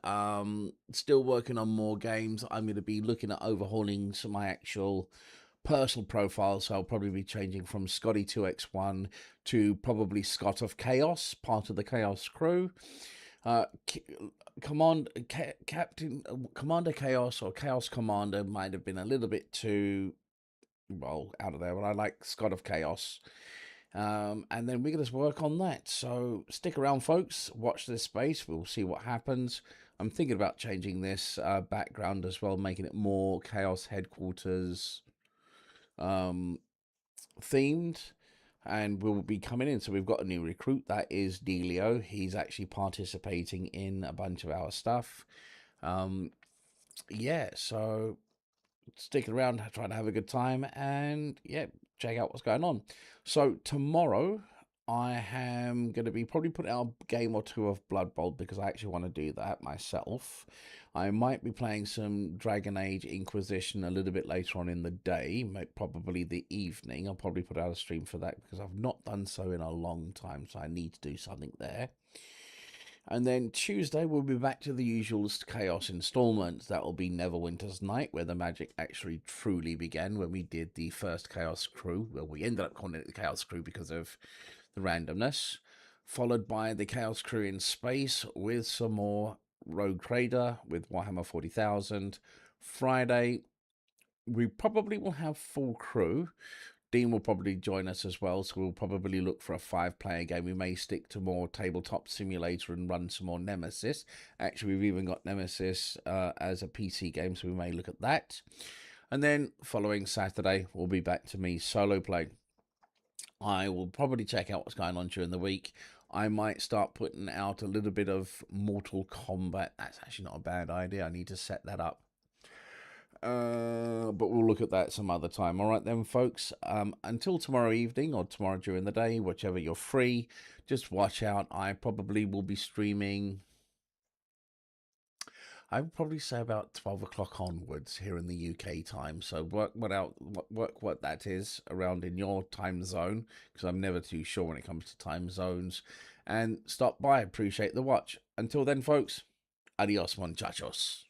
Still working on more games. I'm going to be looking at overhauling some of my actual personal profile, so I'll probably be changing from Scotty2x1 to probably Scott of Chaos, part of the Chaos crew. Captain Commander Chaos or Chaos Commander might have been a little bit too out of there, but I like Scott of Chaos. And then we're going to work on that. So stick around, folks. Watch this space. We'll see what happens. I'm thinking about changing this background as well, making it more Chaos Headquarters themed. And we'll be coming in. So we've got a new recruit. That is Delio. He's actually participating in a bunch of our stuff. Yeah, so sticking around, trying to have a good time, and yeah, check out what's going on. So tomorrow I am going to be probably putting out a game or two of Blood Bowl because I actually want to do that myself. I might be playing some Dragon Age Inquisition a little bit later on in the day, probably the evening. I'll probably put out a stream for that because I've not done so in a long time, so I need to do something there. And then Tuesday, we'll be back to the usual Chaos installments. That will be Neverwinter's Night, where the magic actually truly began when we did the first Chaos Crew. Well, we ended up calling it the Chaos Crew because of the randomness. Followed by the Chaos Crew in space with some more Rogue Trader with Warhammer 40,000. Friday, we probably will have full crew. Dean will probably join us as well, so we'll probably look for a 5-player game. We may stick to more Tabletop Simulator and run some more Nemesis. Actually, we've even got Nemesis as a PC game, so we may look at that. And then following Saturday, we'll be back to me solo playing. I will probably check out what's going on during the week. I might start putting out a little bit of Mortal Kombat. That's actually not a bad idea. I need to set that up. But we'll look at that some other time. All right then, folks. Until tomorrow evening or tomorrow during the day, whichever you're free, just watch out. I probably will be streaming. I would probably say about 12 o'clock onwards here in the UK time. So work what that is around in your time zone, because I'm never too sure when it comes to time zones. And stop by. Appreciate the watch. Until then, folks. Adios, muchachos.